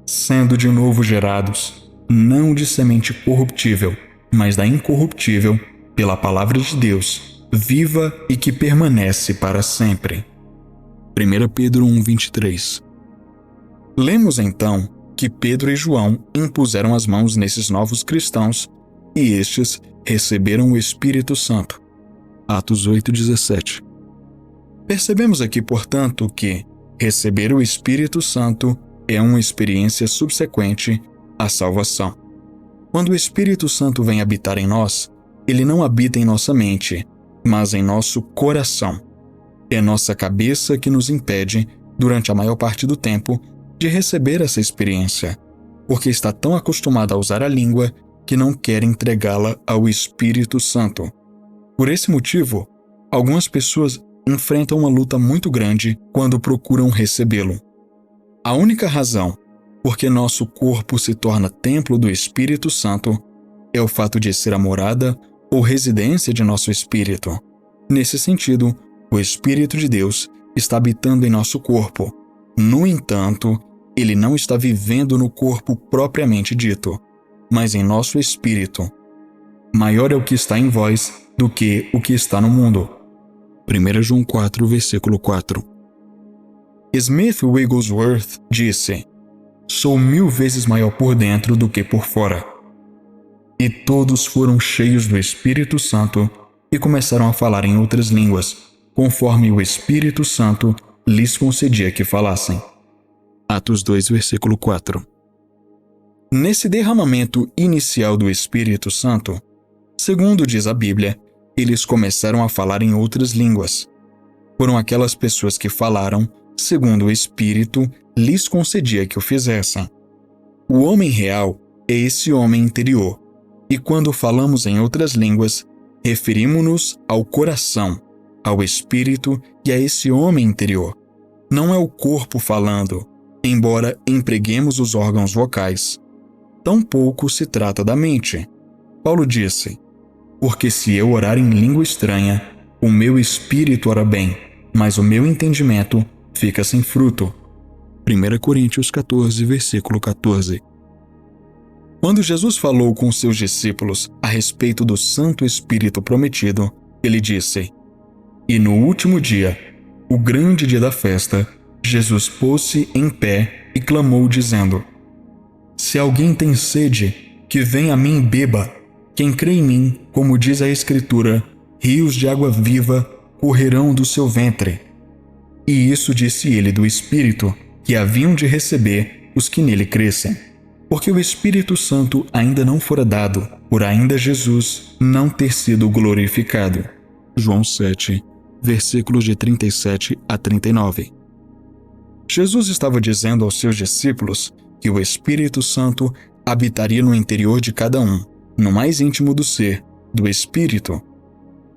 [SPEAKER 1] sendo de novo gerados, não de semente corruptível, mas da incorruptível, pela palavra de Deus, viva e que permanece para sempre. 1 Pedro 1:23. Lemos então que Pedro e João impuseram as mãos nesses novos cristãos e estes receberam o Espírito Santo. Atos 8:17. Percebemos aqui, portanto, que, Receber o Espírito Santo é uma experiência subsequente à salvação. Quando o Espírito Santo vem habitar em nós, ele não habita em nossa mente, mas em nosso coração. É nossa cabeça que nos impede, durante a maior parte do tempo, de receber essa experiência, porque está tão acostumada a usar a língua que não quer entregá-la ao Espírito Santo. Por esse motivo, algumas pessoas enfrentam uma luta muito grande quando procuram recebê-lo. A única razão por que nosso corpo se torna templo do Espírito Santo é o fato de ser a morada ou residência de nosso espírito. Nesse sentido, o Espírito de Deus está habitando em nosso corpo. No entanto, ele não está vivendo no corpo propriamente dito, mas em nosso espírito. Maior é o que está em vós do que o que está no mundo. 1 João 4, versículo 4. Smith Wigglesworth disse: "Sou 1000 vezes maior por dentro do que por fora." E todos foram cheios do Espírito Santo e começaram a falar em outras línguas, conforme o Espírito Santo lhes concedia que falassem. Atos 2, versículo 4. Nesse derramamento inicial do Espírito Santo, segundo diz a Bíblia, eles começaram a falar em outras línguas. Foram aquelas pessoas que falaram segundo o Espírito lhes concedia que o fizessem. O homem real é esse homem interior, e quando falamos em outras línguas, referimos-nos ao coração, ao Espírito e a esse homem interior. Não é o corpo falando, embora empreguemos os órgãos vocais. Tampouco se trata da mente. Paulo disse: "Porque se eu orar em língua estranha, o meu espírito ora bem, mas o meu entendimento fica sem fruto." 1 Coríntios 14, versículo 14. Quando Jesus falou com seus discípulos a respeito do Santo Espírito prometido, ele disse: "E no último dia, o grande dia da festa, Jesus pôs-se em pé e clamou, dizendo: Se alguém tem sede, que venha a mim e beba. Quem crê em mim, como diz a Escritura, rios de água viva correrão do seu ventre." E isso disse ele do Espírito, que haviam de receber os que nele crescem, porque o Espírito Santo ainda não fora dado, por ainda Jesus não ter sido glorificado. João 7, versículos de 37 a 39. Jesus estava dizendo aos seus discípulos que o Espírito Santo habitaria no interior de cada um, no mais íntimo do ser, do Espírito.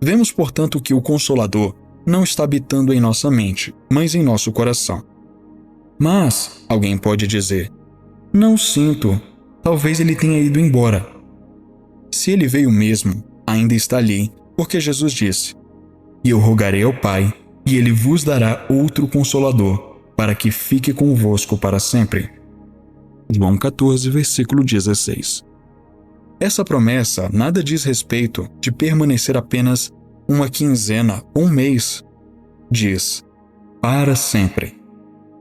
[SPEAKER 1] Vemos, portanto, que o Consolador não está habitando em nossa mente, mas em nosso coração. Mas, alguém pode dizer, "Não sinto, talvez ele tenha ido embora." Se ele veio mesmo, ainda está ali, porque Jesus disse: "E eu rogarei ao Pai, e ele vos dará outro Consolador, para que fique convosco para sempre." João 14, versículo 16. Essa promessa nada diz respeito de permanecer apenas uma quinzena ou um mês. Diz, para sempre.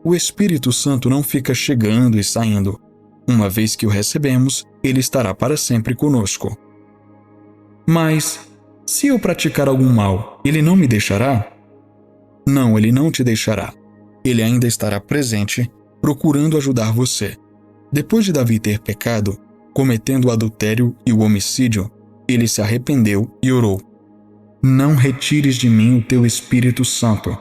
[SPEAKER 1] O Espírito Santo não fica chegando e saindo. Uma vez que o recebemos, ele estará para sempre conosco. Mas, se eu praticar algum mal, ele não me deixará? Não, ele não te deixará. Ele ainda estará presente, procurando ajudar você. Depois de Davi ter pecado, cometendo o adultério e o homicídio, ele se arrependeu e orou: "Não retires de mim o teu Espírito Santo."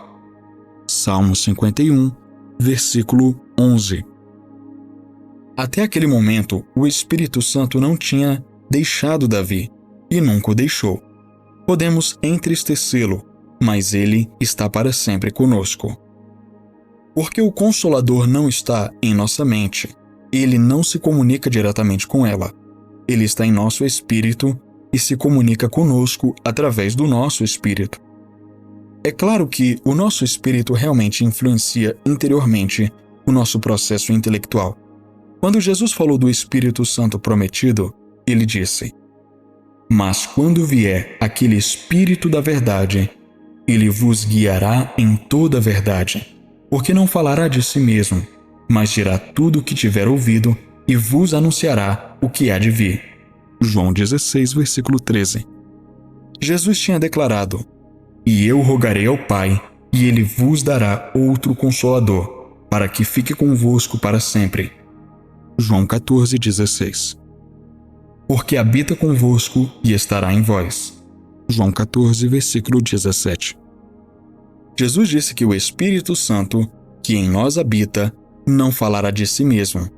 [SPEAKER 1] Salmo 51, versículo 11. Até aquele momento, o Espírito Santo não tinha deixado Davi e nunca o deixou. Podemos entristecê-lo, mas ele está para sempre conosco. Porque o Consolador não está em nossa mente, ele não se comunica diretamente com ela. Ele está em nosso espírito e se comunica conosco através do nosso espírito. É claro que o nosso espírito realmente influencia interiormente o nosso processo intelectual. Quando Jesus falou do Espírito Santo prometido, ele disse: "Mas quando vier aquele Espírito da verdade, ele vos guiará em toda a verdade, porque não falará de si mesmo, mas dirá tudo o que tiver ouvido e vos anunciará o que há de vir." João 16, versículo 13. Jesus tinha declarado: "E eu rogarei ao Pai, e ele vos dará outro Consolador, para que fique convosco para sempre. João 14,16. Porque habita convosco e estará em vós. João 14, versículo 17. Jesus disse que o Espírito Santo, que em nós habita, não falará de si mesmo,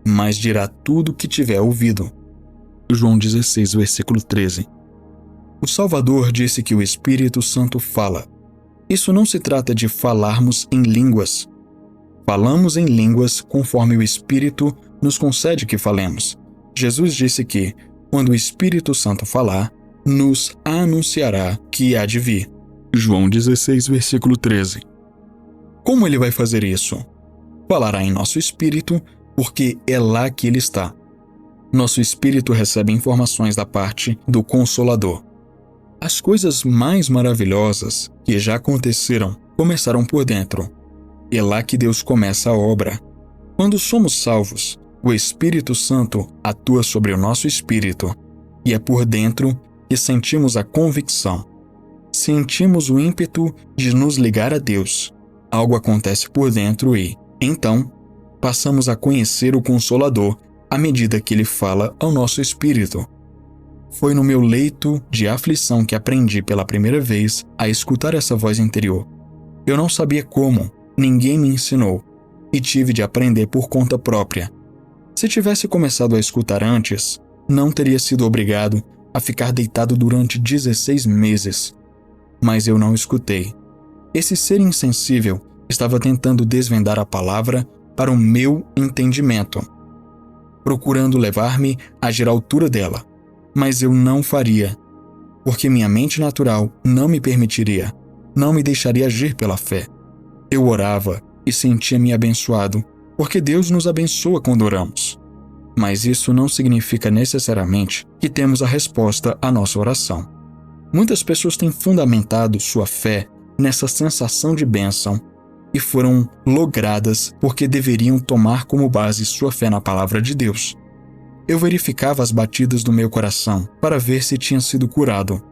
[SPEAKER 1] mas dirá tudo o que tiver ouvido. João 16, versículo 13. O Salvador disse que o Espírito Santo fala. Isso não se trata de falarmos em línguas. Falamos em línguas conforme o Espírito nos concede que falemos. Jesus disse que, quando o Espírito Santo falar, nos anunciará que há de vir. João 16, versículo 13. Como ele vai fazer isso? Falará em nosso espírito, porque é lá que ele está. Nosso espírito recebe informações da parte do Consolador. As coisas mais maravilhosas que já aconteceram começaram por dentro. É lá que Deus começa a obra. Quando somos salvos, o Espírito Santo atua sobre o nosso espírito, e é por dentro que sentimos a convicção. Sentimos o ímpeto de nos ligar a Deus. Algo acontece por dentro e, então, passamos a conhecer o Consolador à medida que ele fala ao nosso espírito. Foi no meu leito de aflição que aprendi pela primeira vez a escutar essa voz interior. Eu não sabia como, ninguém me ensinou, e tive de aprender por conta própria. Se tivesse começado a escutar antes, não teria sido obrigado a ficar deitado durante 16 meses. Mas eu não escutei. Esse ser insensível estava tentando desvendar a palavra para o meu entendimento, procurando levar-me a agir à altura dela. Mas eu não faria, porque minha mente natural não me permitiria, não me deixaria agir pela fé. Eu orava e sentia-me abençoado, porque Deus nos abençoa quando oramos. Mas isso não significa necessariamente que temos a resposta à nossa oração. Muitas pessoas têm fundamentado sua fé nessa sensação de bênção e foram logradas porque deveriam tomar como base sua fé na palavra de Deus. Eu verificava as batidas do meu coração para ver se tinha sido curado.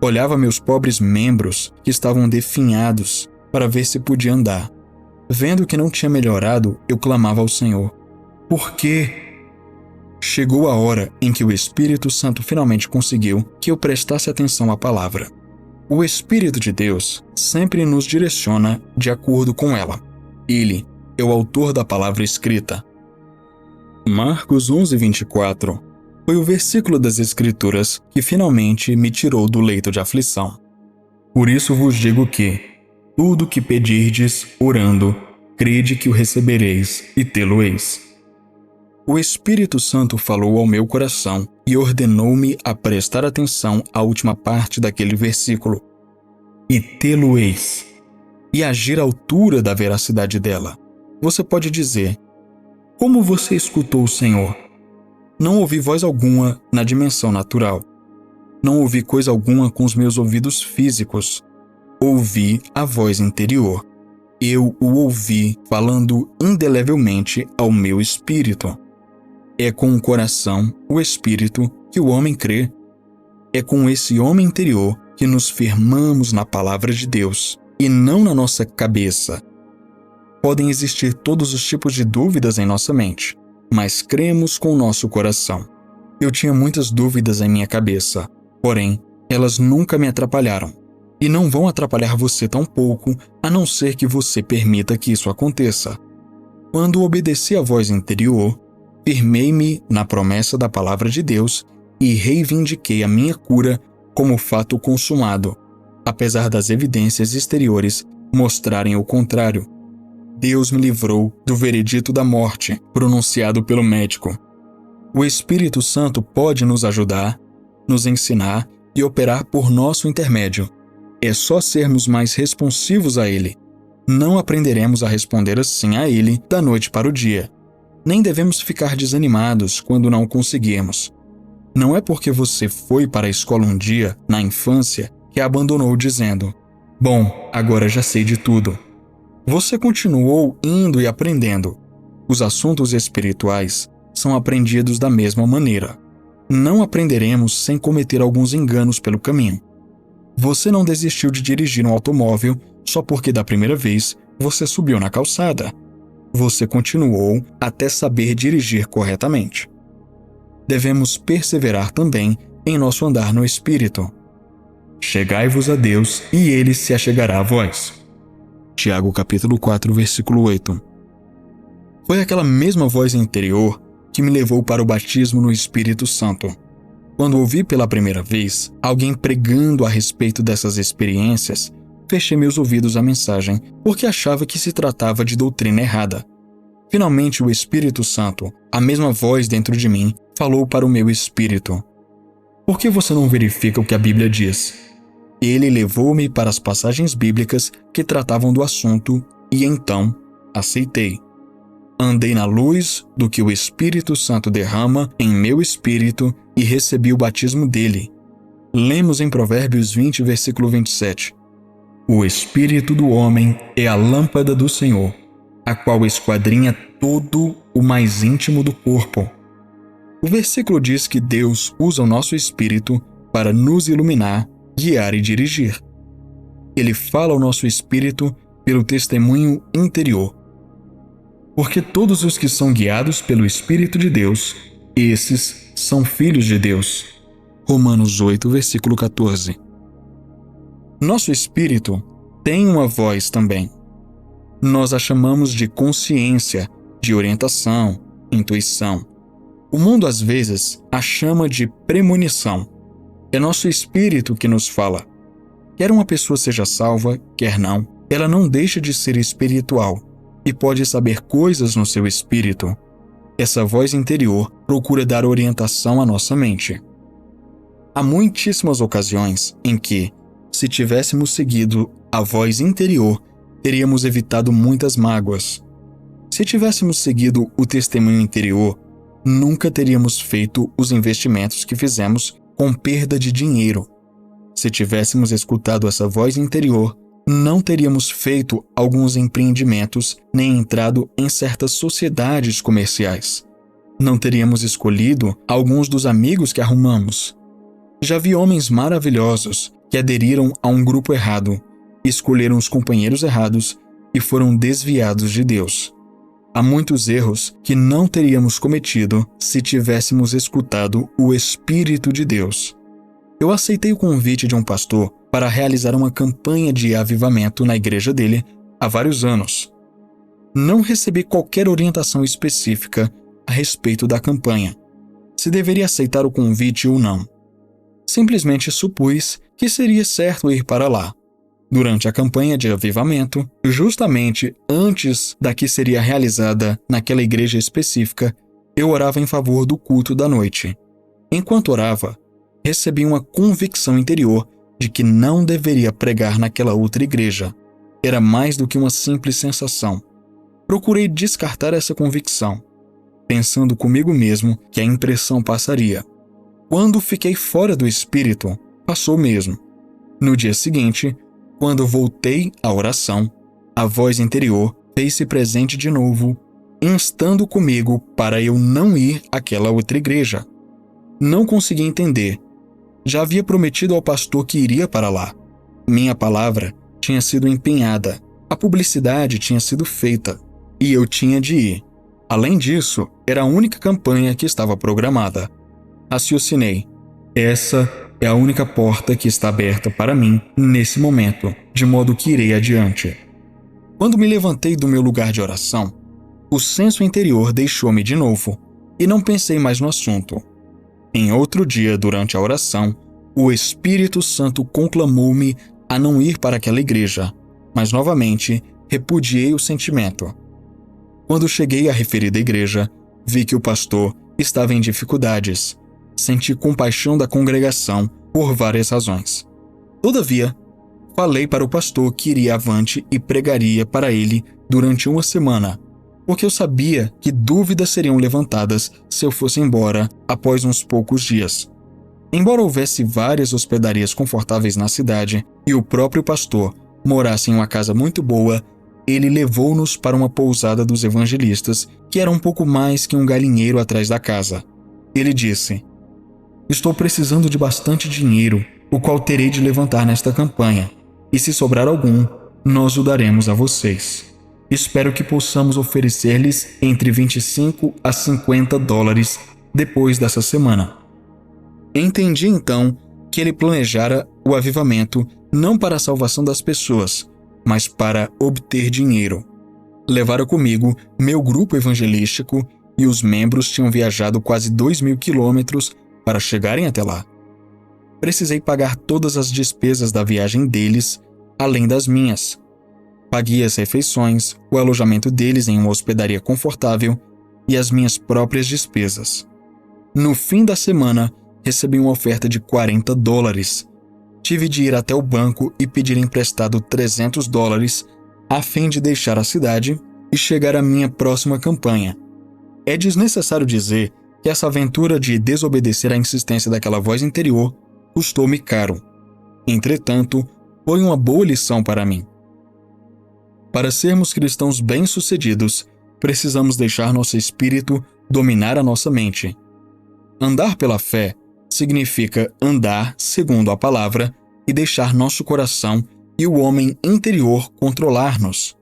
[SPEAKER 1] Olhava meus pobres membros que estavam definhados para ver se podia andar. Vendo que não tinha melhorado, eu clamava ao Senhor. Por quê? Chegou a hora em que o Espírito Santo finalmente conseguiu que eu prestasse atenção à palavra. O Espírito de Deus sempre nos direciona de acordo com ela. Ele é o autor da palavra escrita. Marcos 11:24 foi o versículo das Escrituras que finalmente me tirou do leito de aflição. Por isso vos digo que, tudo que pedirdes, orando, crede que o recebereis e tê-lo-eis. O Espírito Santo falou ao meu coração e ordenou-me a prestar atenção à última parte daquele versículo. E tê-lo-eis. E agir à altura da veracidade dela. Você pode dizer: como você escutou o Senhor? Não ouvi voz alguma na dimensão natural. Não ouvi coisa alguma com os meus ouvidos físicos. Ouvi a voz interior. Eu o ouvi falando indelevelmente ao meu espírito. É com o coração, o espírito, que o homem crê. É com esse homem interior que nos firmamos na palavra de Deus, e não na nossa cabeça. Podem existir todos os tipos de dúvidas em nossa mente, mas cremos com o nosso coração. Eu tinha muitas dúvidas em minha cabeça, porém, elas nunca me atrapalharam. E não vão atrapalhar você tampouco, a não ser que você permita que isso aconteça. Quando obedeci à voz interior, firmei-me na promessa da palavra de Deus e reivindiquei a minha cura como fato consumado, apesar das evidências exteriores mostrarem o contrário. Deus me livrou do veredito da morte pronunciado pelo médico. O Espírito Santo pode nos ajudar, nos ensinar e operar por nosso intermédio. É só sermos mais responsivos a Ele. Não aprenderemos a responder assim a Ele da noite para o dia. Nem devemos ficar desanimados quando não conseguirmos. Não é porque você foi para a escola um dia, na infância, que a abandonou dizendo: bom, agora já sei de tudo. Você continuou indo e aprendendo. Os assuntos espirituais são aprendidos da mesma maneira. Não aprenderemos sem cometer alguns enganos pelo caminho. Você não desistiu de dirigir um automóvel só porque da primeira vez você subiu na calçada. Você continuou até saber dirigir corretamente. Devemos perseverar também em nosso andar no Espírito. Chegai-vos a Deus, e Ele se achegará a vós. Tiago capítulo 4, versículo 8. Foi aquela mesma voz interior que me levou para o batismo no Espírito Santo. Quando ouvi pela primeira vez alguém pregando a respeito dessas experiências, fechei meus ouvidos à mensagem porque achava que se tratava de doutrina errada. Finalmente o Espírito Santo, a mesma voz dentro de mim, falou para o meu espírito: por que você não verifica o que a Bíblia diz? Ele levou-me para as passagens bíblicas que tratavam do assunto e então aceitei. Andei na luz do que o Espírito Santo derrama em meu espírito e recebi o batismo dele. Lemos em Provérbios 20, versículo 27. O espírito do homem é a lâmpada do Senhor, a qual esquadrinha todo o mais íntimo do corpo. O versículo diz que Deus usa o nosso espírito para nos iluminar, guiar e dirigir. Ele fala ao nosso espírito pelo testemunho interior. Porque todos os que são guiados pelo Espírito de Deus, esses são filhos de Deus. Romanos 8, versículo 14. Nosso espírito tem uma voz também. Nós a chamamos de consciência, de orientação, intuição. O mundo às vezes a chama de premonição. É nosso espírito que nos fala. Quer uma pessoa seja salva, quer não, ela não deixa de ser espiritual e pode saber coisas no seu espírito. Essa voz interior procura dar orientação à nossa mente. Há muitíssimas ocasiões em que, se tivéssemos seguido a voz interior, teríamos evitado muitas mágoas. Se tivéssemos seguido o testemunho interior, nunca teríamos feito os investimentos que fizemos com perda de dinheiro. Se tivéssemos escutado essa voz interior, não teríamos feito alguns empreendimentos nem entrado em certas sociedades comerciais. Não teríamos escolhido alguns dos amigos que arrumamos. Já vi homens maravilhosos que aderiram a um grupo errado, escolheram os companheiros errados e foram desviados de Deus. Há muitos erros que não teríamos cometido se tivéssemos escutado o Espírito de Deus. Eu aceitei o convite de um pastor para realizar uma campanha de avivamento na igreja dele há vários anos. Não recebi qualquer orientação específica a respeito da campanha, se deveria aceitar o convite ou não. Simplesmente supus que seria certo ir para lá. Durante a campanha de avivamento, justamente antes da que seria realizada naquela igreja específica, eu orava em favor do culto da noite. Enquanto orava, recebi uma convicção interior de que não deveria pregar naquela outra igreja. Era mais do que uma simples sensação. Procurei descartar essa convicção, pensando comigo mesmo que a impressão passaria. Quando fiquei fora do espírito, passou mesmo. No dia seguinte, quando voltei à oração, a voz interior fez-se presente de novo, instando comigo para eu não ir àquela outra igreja. Não consegui entender. Já havia prometido ao pastor que iria para lá. Minha palavra tinha sido empenhada, a publicidade tinha sido feita, e eu tinha de ir. Além disso, era a única campanha que estava programada. Raciocinei. Essa é a única porta que está aberta para mim nesse momento, de modo que irei adiante. Quando me levantei do meu lugar de oração, o senso interior deixou-me de novo, e não pensei mais no assunto. Em outro dia, durante a oração, o Espírito Santo conclamou-me a não ir para aquela igreja, mas novamente repudiei o sentimento. Quando cheguei à referida igreja, vi que o pastor estava em dificuldades. Senti compaixão da congregação por várias razões. Todavia, falei para o pastor que iria avante e pregaria para ele durante uma semana, porque eu sabia que dúvidas seriam levantadas se eu fosse embora após uns poucos dias. Embora houvesse várias hospedarias confortáveis na cidade e o próprio pastor morasse em uma casa muito boa, ele levou-nos para uma pousada dos evangelistas, que era um pouco mais que um galinheiro atrás da casa. Ele disse: "Estou precisando de bastante dinheiro, o qual terei de levantar nesta campanha, e se sobrar algum, nós o daremos a vocês. Espero que possamos oferecer-lhes entre 25 a 50 dólares depois dessa semana. Entendi então que ele planejara o avivamento não para a salvação das pessoas, mas para obter dinheiro. Levara comigo meu grupo evangelístico e os membros tinham viajado quase 2.000 quilômetros para chegarem até lá. Precisei pagar todas as despesas da viagem deles, além das minhas. Paguei as refeições, o alojamento deles em uma hospedaria confortável e as minhas próprias despesas. No fim da semana, recebi uma oferta de 40 dólares. Tive de ir até o banco e pedir emprestado 300 dólares a fim de deixar a cidade e chegar à minha próxima campanha. É desnecessário dizer que essa aventura de desobedecer à insistência daquela voz interior custou-me caro. Entretanto, foi uma boa lição para mim. Para sermos cristãos bem-sucedidos, precisamos deixar nosso espírito dominar a nossa mente. Andar pela fé significa andar segundo a palavra e deixar nosso coração e o homem interior controlar-nos.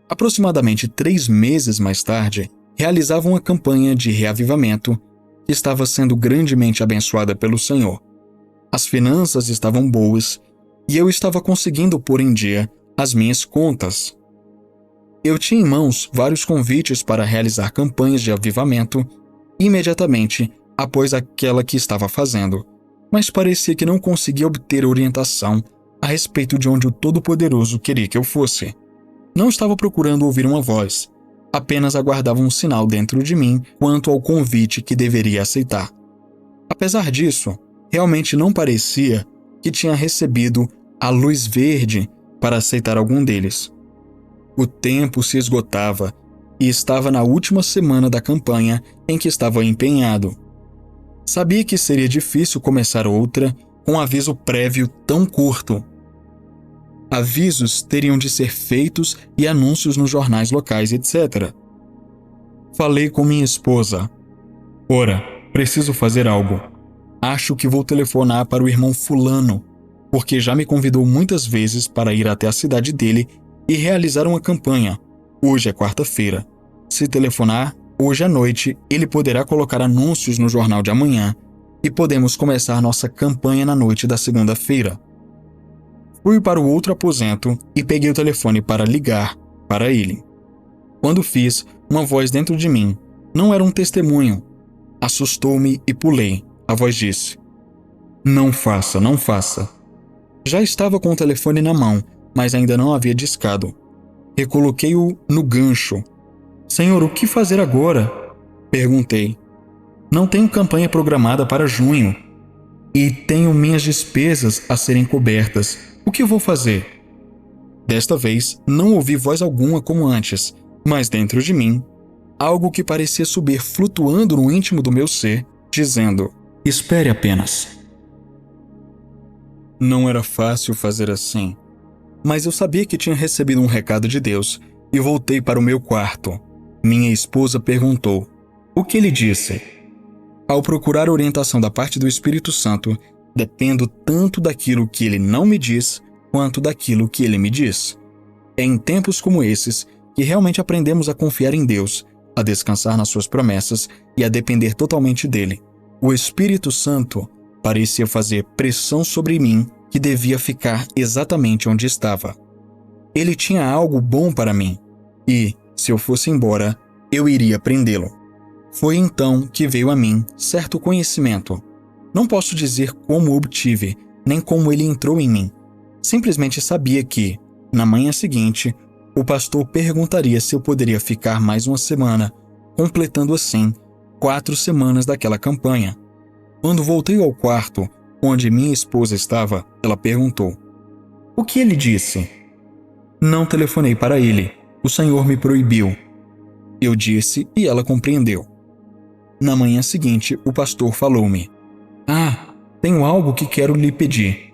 [SPEAKER 1] Aproximadamente 3 meses mais tarde, realizava uma campanha de reavivamento que estava sendo grandemente abençoada pelo Senhor. As finanças estavam boas e eu estava conseguindo pôr em dia as minhas contas. Eu tinha em mãos vários convites para realizar campanhas de avivamento imediatamente após aquela que estava fazendo, mas parecia que não conseguia obter orientação a respeito de onde o Todo-Poderoso queria que eu fosse. Não estava procurando ouvir uma voz, apenas aguardava um sinal dentro de mim quanto ao convite que deveria aceitar. Apesar disso, realmente não parecia que tinha recebido a luz verde para aceitar algum deles. O tempo se esgotava e estava na última semana da campanha em que estava empenhado. Sabia que seria difícil começar outra com um aviso prévio tão curto. Avisos teriam de ser feitos e anúncios nos jornais locais, etc. Falei com minha esposa. Ora, preciso fazer algo. Acho que vou telefonar para o irmão fulano, porque já me convidou muitas vezes para ir até a cidade dele e realizar uma campanha. Hoje é quarta-feira. Se telefonar, hoje à noite, ele poderá colocar anúncios no jornal de amanhã e podemos começar nossa campanha na noite da segunda-feira. Fui para o outro aposento e peguei o telefone para ligar para ele. Quando fiz, uma voz dentro de mim, não era um testemunho. Assustou-me e pulei. A voz disse: "Não faça, não faça." Já estava com o telefone na mão, mas ainda não havia discado. Recoloquei-o no gancho. "Senhor, o que fazer agora?" Perguntei. "Não tenho campanha programada para junho e tenho minhas despesas a serem cobertas. O que vou fazer?" Desta vez, não ouvi voz alguma como antes, mas dentro de mim, algo que parecia subir flutuando no íntimo do meu ser, dizendo: "Espere apenas." Não era fácil fazer assim, mas eu sabia que tinha recebido um recado de Deus e voltei para o meu quarto. Minha esposa perguntou: "O que ele disse?" Ao procurar orientação da parte do Espírito Santo, dependo tanto daquilo que ele não me diz, quanto daquilo que ele me diz. É em tempos como esses que realmente aprendemos a confiar em Deus, a descansar nas suas promessas e a depender totalmente dele. O Espírito Santo parecia fazer pressão sobre mim que devia ficar exatamente onde estava. Ele tinha algo bom para mim e, se eu fosse embora, eu iria prendê-lo. Foi então que veio a mim certo conhecimento. Não posso dizer como obtive, nem como ele entrou em mim. Simplesmente sabia que, na manhã seguinte, o pastor perguntaria se eu poderia ficar mais uma semana, completando assim 4 semanas daquela campanha. Quando voltei ao quarto, onde minha esposa estava, ela perguntou: "O que ele disse?" "Não telefonei para ele. O Senhor me proibiu." Eu disse e ela compreendeu. Na manhã seguinte, o pastor falou-me: "Tenho algo que quero lhe pedir."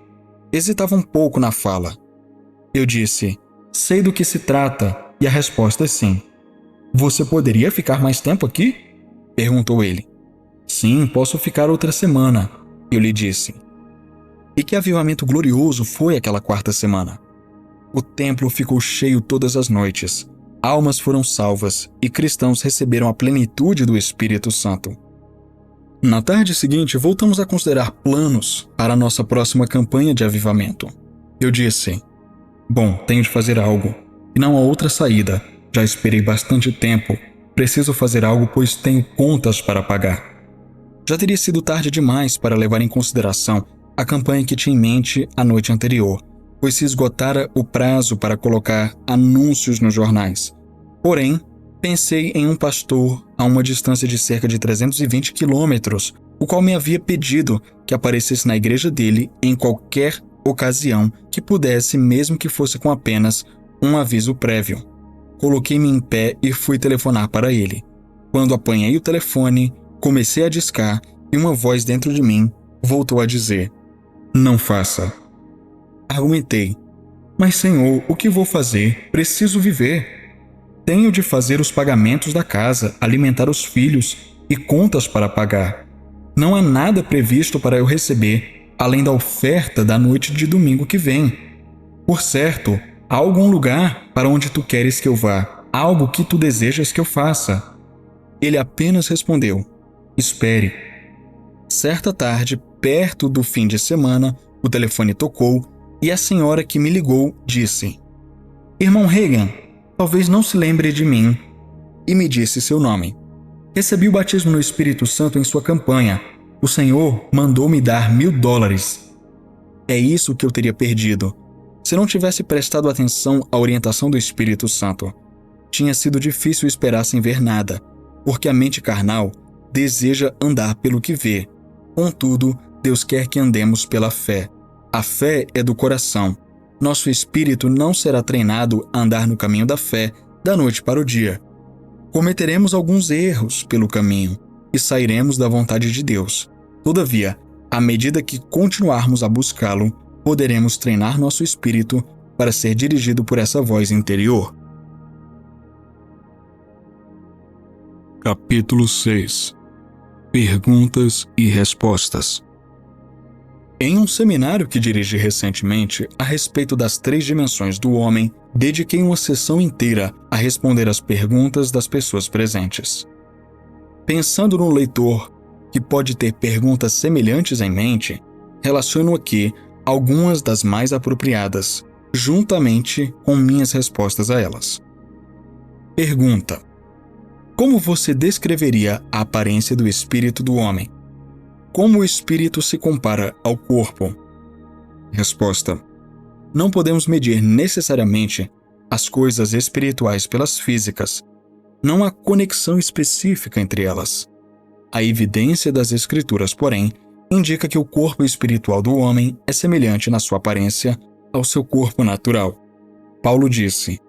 [SPEAKER 1] Hesitava um pouco na fala. Eu disse: "Sei do que se trata," e a resposta é sim. "Você poderia ficar mais tempo aqui?" perguntou ele. "Sim, posso ficar outra semana," eu lhe disse. E que avivamento glorioso foi aquela 4ª semana! O templo ficou cheio todas as noites. Almas foram salvas e cristãos receberam a plenitude do Espírito Santo. Na tarde seguinte, voltamos a considerar planos para a nossa próxima campanha de avivamento. Eu disse: bom, tenho de fazer algo, e não há outra saída. Já esperei bastante tempo. Preciso fazer algo, pois tenho contas para pagar. Já teria sido tarde demais para levar em consideração a campanha que tinha em mente a noite anterior, pois se esgotara o prazo para colocar anúncios nos jornais. Porém, pensei em um pastor a uma distância de cerca de 320 quilômetros, o qual me havia pedido que aparecesse na igreja dele em qualquer ocasião que pudesse, mesmo que fosse com apenas um aviso prévio. Coloquei-me em pé e fui telefonar para ele. Quando apanhei o telefone, comecei a discar e uma voz dentro de mim voltou a dizer: não faça. Argumentei: mas Senhor, o que vou fazer? Preciso viver. Tenho de fazer os pagamentos da casa, alimentar os filhos e contas para pagar. Não há nada previsto para eu receber, além da oferta da noite de domingo que vem. Por certo, há algum lugar para onde tu queres que eu vá, algo que tu desejas que eu faça. Ele apenas respondeu: espere. Certa tarde, perto do fim de semana, o telefone tocou e a senhora que me ligou disse: Irmão Reagan, talvez não se lembre de mim, e me disse seu nome. Recebi o batismo no Espírito Santo em sua campanha. O Senhor mandou-me dar $1.000. É isso que eu teria perdido se não tivesse prestado atenção à orientação do Espírito Santo. Tinha sido difícil esperar sem ver nada, porque a mente carnal deseja andar pelo que vê. Contudo, Deus quer que andemos pela fé. A fé é do coração. Nosso espírito não será treinado a andar no caminho da fé da noite para o dia. Cometeremos alguns erros pelo caminho e sairemos da vontade de Deus. Todavia, à medida que continuarmos a buscá-lo, poderemos treinar nosso espírito para ser dirigido por essa voz interior. Capítulo 6. Perguntas e respostas. Em um seminário que dirigi recentemente a respeito das 3 dimensões do homem, dediquei uma sessão inteira a responder às perguntas das pessoas presentes. Pensando no leitor que pode ter perguntas semelhantes em mente, relaciono aqui algumas das mais apropriadas, juntamente com minhas respostas a elas. Pergunta: como você descreveria a aparência do espírito do homem? Como o espírito se compara ao corpo? Resposta: não podemos medir necessariamente as coisas espirituais pelas físicas. Não há conexão específica entre elas. A evidência das Escrituras, porém, indica que o corpo espiritual do homem é semelhante na sua aparência ao seu corpo natural. Paulo disse: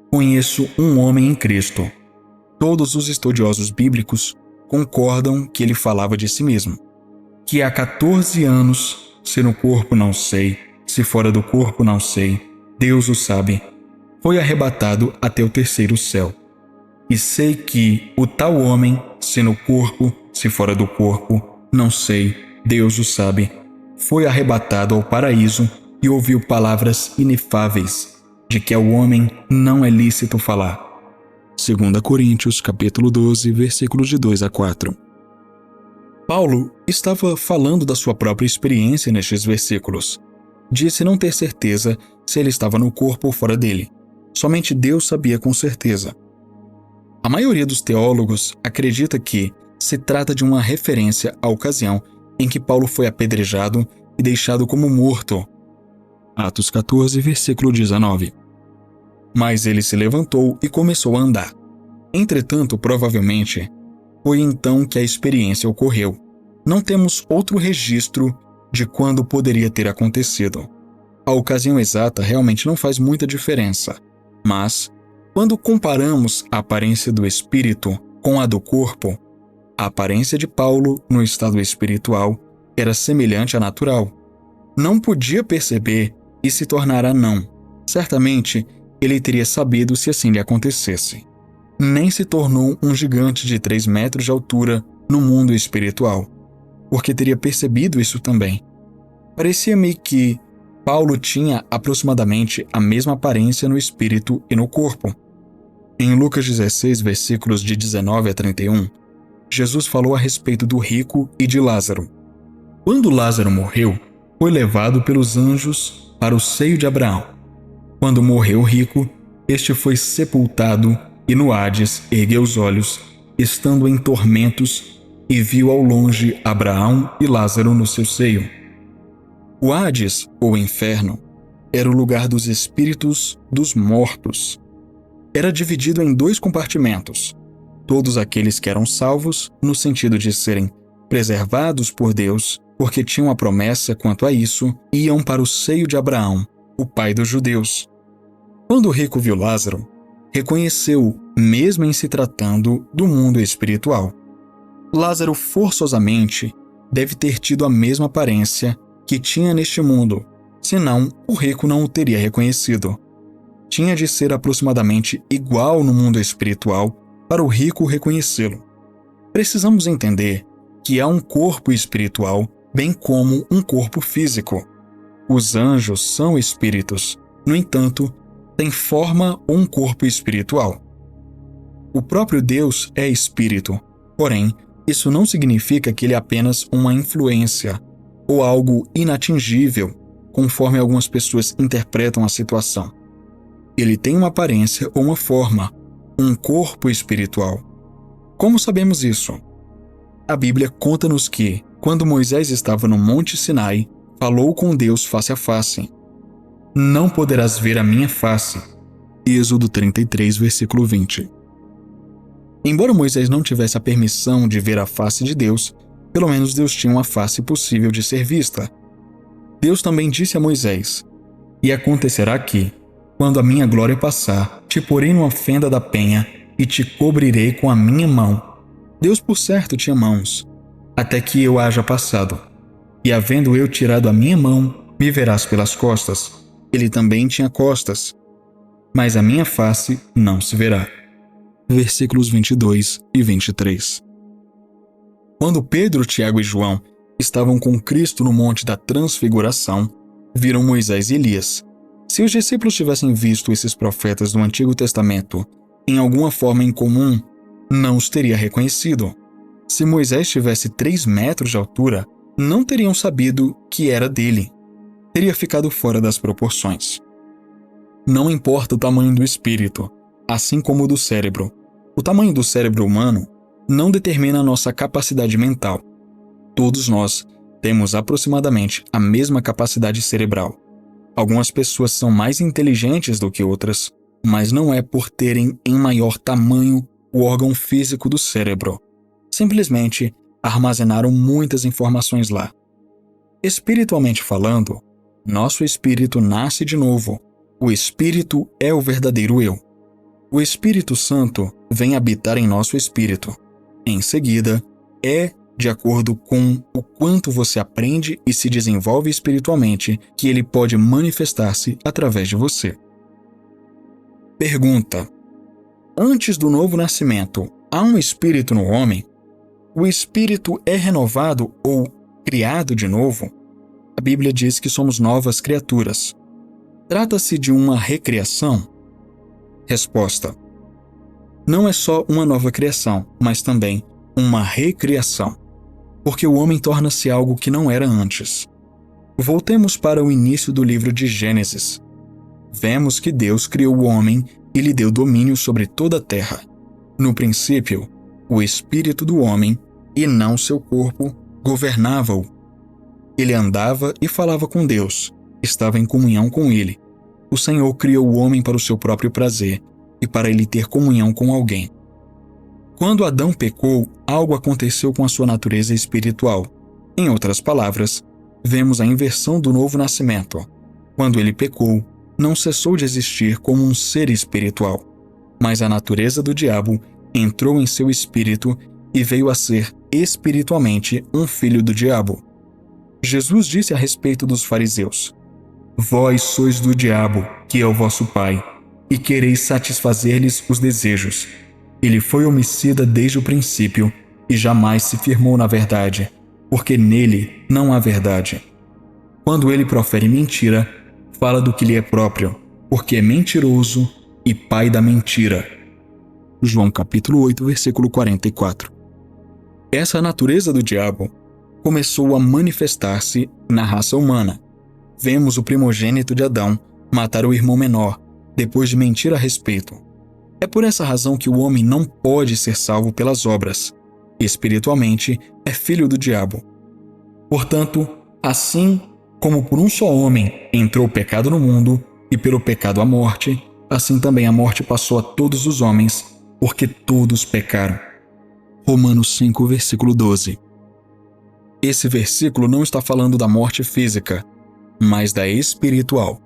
[SPEAKER 1] conheço um homem em Cristo. Todos os estudiosos bíblicos concordam que ele falava de si mesmo. Que há 14 anos, se no corpo não sei, se fora do corpo não sei, Deus o sabe, foi arrebatado até o 3º céu. E sei que o tal homem, se no corpo, se fora do corpo, não sei, Deus o sabe, foi arrebatado ao paraíso e ouviu palavras inefáveis, de que ao homem não é lícito falar. 2 Coríntios, capítulo 12, versículos de 2 a 4. Paulo estava falando da sua própria experiência nestes versículos. Disse não ter certeza se ele estava no corpo ou fora dele. Somente Deus sabia com certeza. A maioria dos teólogos acredita que se trata de uma referência à ocasião em que Paulo foi apedrejado e deixado como morto. Atos 14, versículo 19. Mas ele se levantou e começou a andar. Entretanto, provavelmente, foi então que a experiência ocorreu. Não temos outro registro de quando poderia ter acontecido. A ocasião exata realmente não faz muita diferença, mas, quando comparamos a aparência do espírito com a do corpo, a aparência de Paulo no estado espiritual era semelhante à natural. Não podia perceber e se tornar anão. Certamente, ele teria sabido se assim lhe acontecesse. Nem se tornou um gigante de 3 metros de altura no mundo espiritual, porque teria percebido isso também. Parecia-me que Paulo tinha aproximadamente a mesma aparência no espírito e no corpo. Em Lucas 16, versículos de 19 a 31, Jesus falou a respeito do rico e de Lázaro. Quando Lázaro morreu, foi levado pelos anjos para o seio de Abraão. Quando morreu o rico, este foi sepultado e no Hades ergueu os olhos, estando em tormentos, e viu ao longe Abraão e Lázaro no seu seio. O Hades, ou inferno, era o lugar dos espíritos dos mortos. Era dividido em 2 compartimentos. Todos aqueles que eram salvos, no sentido de serem preservados por Deus, porque tinham a promessa quanto a isso, iam para o seio de Abraão, o pai dos judeus. Quando o rico viu Lázaro, reconheceu-o, mesmo em se tratando do mundo espiritual. Lázaro forçosamente deve ter tido a mesma aparência que tinha neste mundo, senão o rico não o teria reconhecido. Tinha de ser aproximadamente igual no mundo espiritual para o rico reconhecê-lo. Precisamos entender que há um corpo espiritual, bem como um corpo físico. Os anjos são espíritos, no entanto, têm forma ou um corpo espiritual. O próprio Deus é espírito, porém, isso não significa que ele é apenas uma influência ou algo inatingível, conforme algumas pessoas interpretam a situação. Ele tem uma aparência ou uma forma, um corpo espiritual. Como sabemos isso? A Bíblia conta-nos que, quando Moisés estava no Monte Sinai, falou com Deus face a face. Não poderás ver a minha face. Êxodo 33, versículo 20. Embora Moisés não tivesse a permissão de ver a face de Deus, pelo menos Deus tinha uma face possível de ser vista. Deus também disse a Moisés: E acontecerá que, quando a minha glória passar, te porei numa fenda da penha e te cobrirei com a minha mão. Deus por certo tinha mãos, até que eu haja passado. E havendo eu tirado a minha mão, me verás pelas costas. Ele também tinha costas, mas a minha face não se verá. Versículos 22 e 23. Quando Pedro, Tiago e João estavam com Cristo no Monte da Transfiguração, viram Moisés e Elias. Se os discípulos tivessem visto esses profetas do Antigo Testamento em alguma forma em comum, não os teria reconhecido. Se Moisés tivesse 3 metros de altura, não teriam sabido que era dele. Teria ficado fora das proporções. Não importa o tamanho do espírito, assim como o do cérebro. O tamanho do cérebro humano não determina a nossa capacidade mental. Todos nós temos aproximadamente a mesma capacidade cerebral. Algumas pessoas são mais inteligentes do que outras, mas não é por terem em maior tamanho o órgão físico do cérebro. Simplesmente armazenaram muitas informações lá. Espiritualmente falando, nosso espírito nasce de novo. O espírito é o verdadeiro eu. O Espírito Santo vem habitar em nosso espírito. Em seguida, é de acordo com o quanto você aprende e se desenvolve espiritualmente que ele pode manifestar-se através de você. Pergunta: antes do novo nascimento, há um espírito no homem? O espírito é renovado ou criado de novo? A Bíblia diz que somos novas criaturas. Trata-se de uma recriação? Resposta: não é só uma nova criação, mas também uma recriação, porque o homem torna-se algo que não era antes. Voltemos para o início do livro de Gênesis. Vemos que Deus criou o homem e lhe deu domínio sobre toda a terra. No princípio, o espírito do homem, e não seu corpo, governava-o. Ele andava e falava com Deus, estava em comunhão com ele. O Senhor criou o homem para o seu próprio prazer e para ele ter comunhão com alguém. Quando Adão pecou, algo aconteceu com a sua natureza espiritual. Em outras palavras, vemos a inversão do novo nascimento. Quando ele pecou, não cessou de existir como um ser espiritual, mas a natureza do diabo entrou em seu espírito e veio a ser espiritualmente um filho do diabo. Jesus disse a respeito dos fariseus: Vós sois do diabo, que é o vosso pai, e quereis satisfazer-lhes os desejos. Ele foi homicida desde o princípio e jamais se firmou na verdade, porque nele não há verdade. Quando ele profere mentira, fala do que lhe é próprio, porque é mentiroso e pai da mentira. João capítulo 8, versículo 44. Essa natureza do diabo começou a manifestar-se na raça humana. Vemos o primogênito de Adão matar o irmão menor, depois de mentir a respeito. É por essa razão que o homem não pode ser salvo pelas obras. Espiritualmente, é filho do diabo. Portanto, assim como por um só homem entrou o pecado no mundo, e pelo pecado a morte, assim também a morte passou a todos os homens, porque todos pecaram. Romanos 5, versículo 12. Esse versículo não está falando da morte física, mas da espiritual.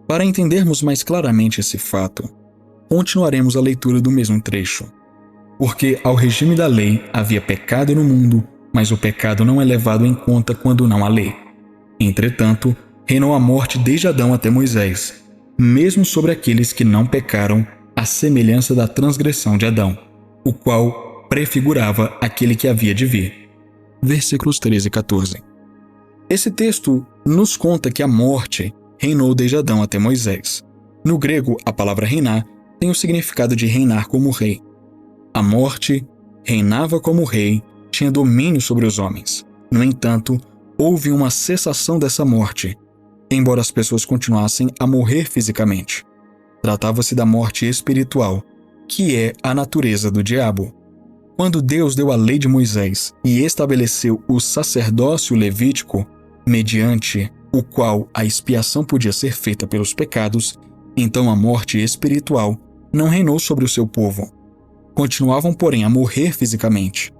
[SPEAKER 1] Para entendermos mais claramente esse fato, continuaremos a leitura do mesmo trecho. Porque ao regime da lei havia pecado no mundo, mas o pecado não é levado em conta quando não há lei. Entretanto, reinou a morte desde Adão até Moisés, mesmo sobre aqueles que não pecaram, à semelhança da transgressão de Adão, o qual prefigurava aquele que havia de vir. Versículos 13 e 14. Esse texto nos conta que a morte reinou desde Adão até Moisés. No grego, a palavra reinar tem o significado de reinar como rei. A morte reinava como rei, tinha domínio sobre os homens. No entanto, houve uma cessação dessa morte, embora as pessoas continuassem a morrer fisicamente. Tratava-se da morte espiritual, que é a natureza do diabo. Quando Deus deu a lei de Moisés e estabeleceu o sacerdócio levítico, mediante o qual a expiação podia ser feita pelos pecados, então a morte espiritual não reinou sobre o seu povo. Continuavam, porém, a morrer fisicamente.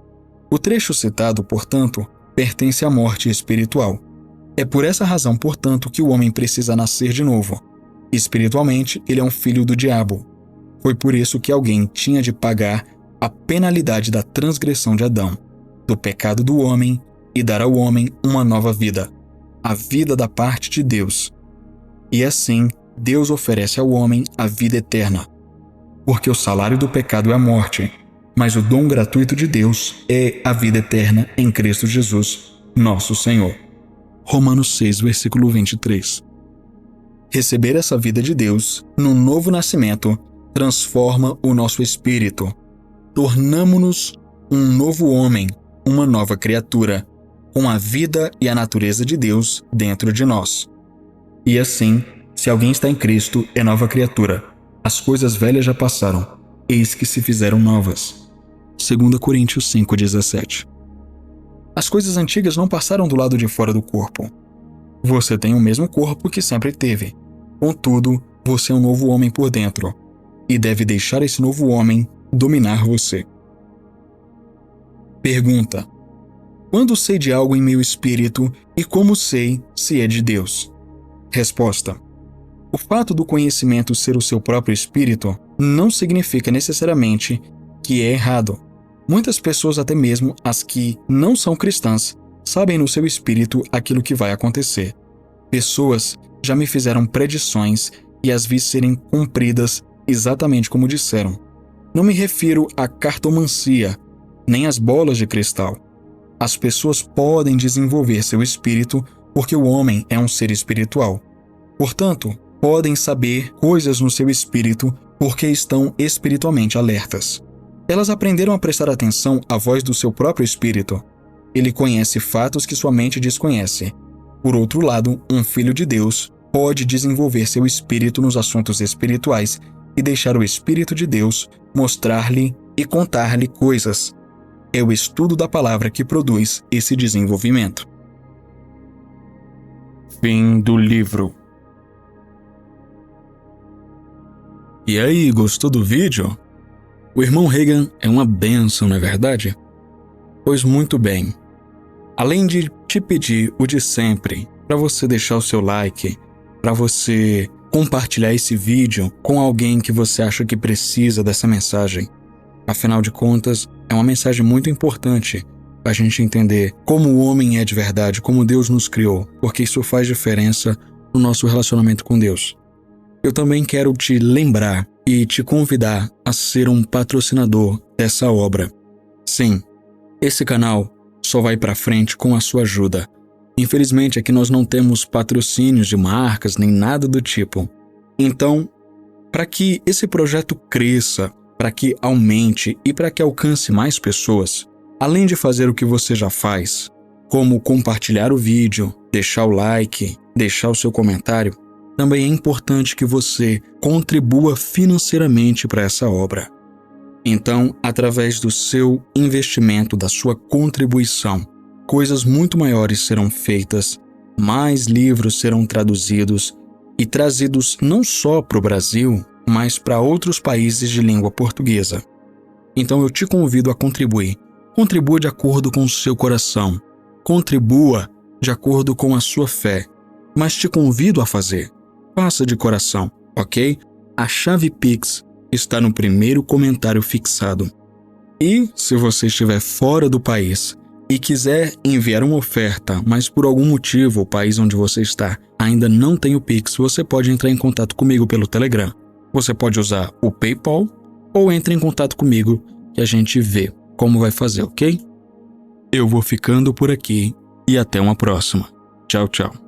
[SPEAKER 1] O trecho citado, portanto, pertence à morte espiritual. É por essa razão, portanto, que o homem precisa nascer de novo. Espiritualmente, ele é um filho do diabo. Foi por isso que alguém tinha de pagar a penalidade da transgressão de Adão, do pecado do homem, e dar ao homem uma nova vida, a vida da parte de Deus. E assim, Deus oferece ao homem a vida eterna. Porque o salário do pecado é a morte, mas o dom gratuito de Deus é a vida eterna em Cristo Jesus, nosso Senhor. Romanos 6, versículo 23. Receber essa vida de Deus, no novo nascimento, transforma o nosso espírito. Tornamo-nos um novo homem, uma nova criatura, com a vida e a natureza de Deus dentro de nós. E assim, se alguém está em Cristo, é nova criatura. As coisas velhas já passaram, eis que se fizeram novas. 2 Coríntios 5,17. As coisas antigas não passaram do lado de fora do corpo. Você tem o mesmo corpo que sempre teve. Contudo, você é um novo homem por dentro, e deve deixar esse novo homem dominar você. Pergunta: quando sei de algo em meu espírito e como sei se é de Deus? Resposta: o fato do conhecimento ser o seu próprio espírito não significa necessariamente que é errado. Muitas pessoas, até mesmo as que não são cristãs, sabem no seu espírito aquilo que vai acontecer. Pessoas já me fizeram predições e as vi serem cumpridas exatamente como disseram. Não me refiro à cartomancia, nem às bolas de cristal. As pessoas podem desenvolver seu espírito porque o homem é um ser espiritual. Portanto, podem saber coisas no seu espírito porque estão espiritualmente alertas. Elas aprenderam a prestar atenção à voz do seu próprio espírito. Ele conhece fatos que sua mente desconhece. Por outro lado, um filho de Deus pode desenvolver seu espírito nos assuntos espirituais e deixar o Espírito de Deus mostrar-lhe e contar-lhe coisas. É o estudo da palavra que produz esse desenvolvimento. Fim do livro. E aí, gostou do vídeo? O irmão Reagan é uma bênção, não é verdade? Pois muito bem. Além de te pedir o de sempre, para você deixar o seu like, para você compartilhar esse vídeo com alguém que você acha que precisa dessa mensagem. Afinal de contas, é uma mensagem muito importante para a gente entender como o homem é de verdade, como Deus nos criou, porque isso faz diferença no nosso relacionamento com Deus. Eu também quero te lembrar e te convidar a ser um patrocinador dessa obra. Sim, esse canal só vai para frente com a sua ajuda. Infelizmente, aqui nós não temos patrocínios de marcas nem nada do tipo. Então, para que esse projeto cresça, para que aumente e para que alcance mais pessoas, além de fazer o que você já faz, como compartilhar o vídeo, deixar o like, deixar o seu comentário, também é importante que você contribua financeiramente para essa obra. Então, através do seu investimento, da sua contribuição, coisas muito maiores serão feitas, mais livros serão traduzidos e trazidos não só para o Brasil, mas para outros países de língua portuguesa. Então eu te convido a contribuir. Contribua de acordo com o seu coração. Contribua de acordo com a sua fé. Mas te convido a fazer. Faça de coração, ok? A chave Pix está no primeiro comentário fixado. E se você estiver fora do país e quiser enviar uma oferta, mas por algum motivo o país onde você está ainda não tem o Pix, você pode entrar em contato comigo pelo Telegram. Você pode usar o PayPal ou entre em contato comigo que a gente vê como vai fazer, ok? Eu vou ficando por aqui e até uma próxima. Tchau, tchau.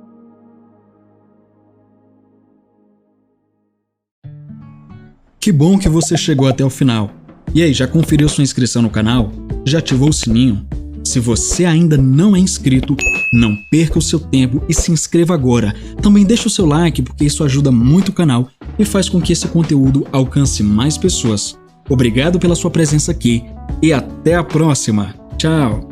[SPEAKER 1] Que bom que você chegou até o final. E aí, já conferiu sua inscrição no canal? Já ativou o sininho? Se você ainda não é inscrito, não perca o seu tempo e se inscreva agora. Também deixa o seu like porque isso ajuda muito o canal e faz com que esse conteúdo alcance mais pessoas. Obrigado pela sua presença aqui e até a próxima. Tchau!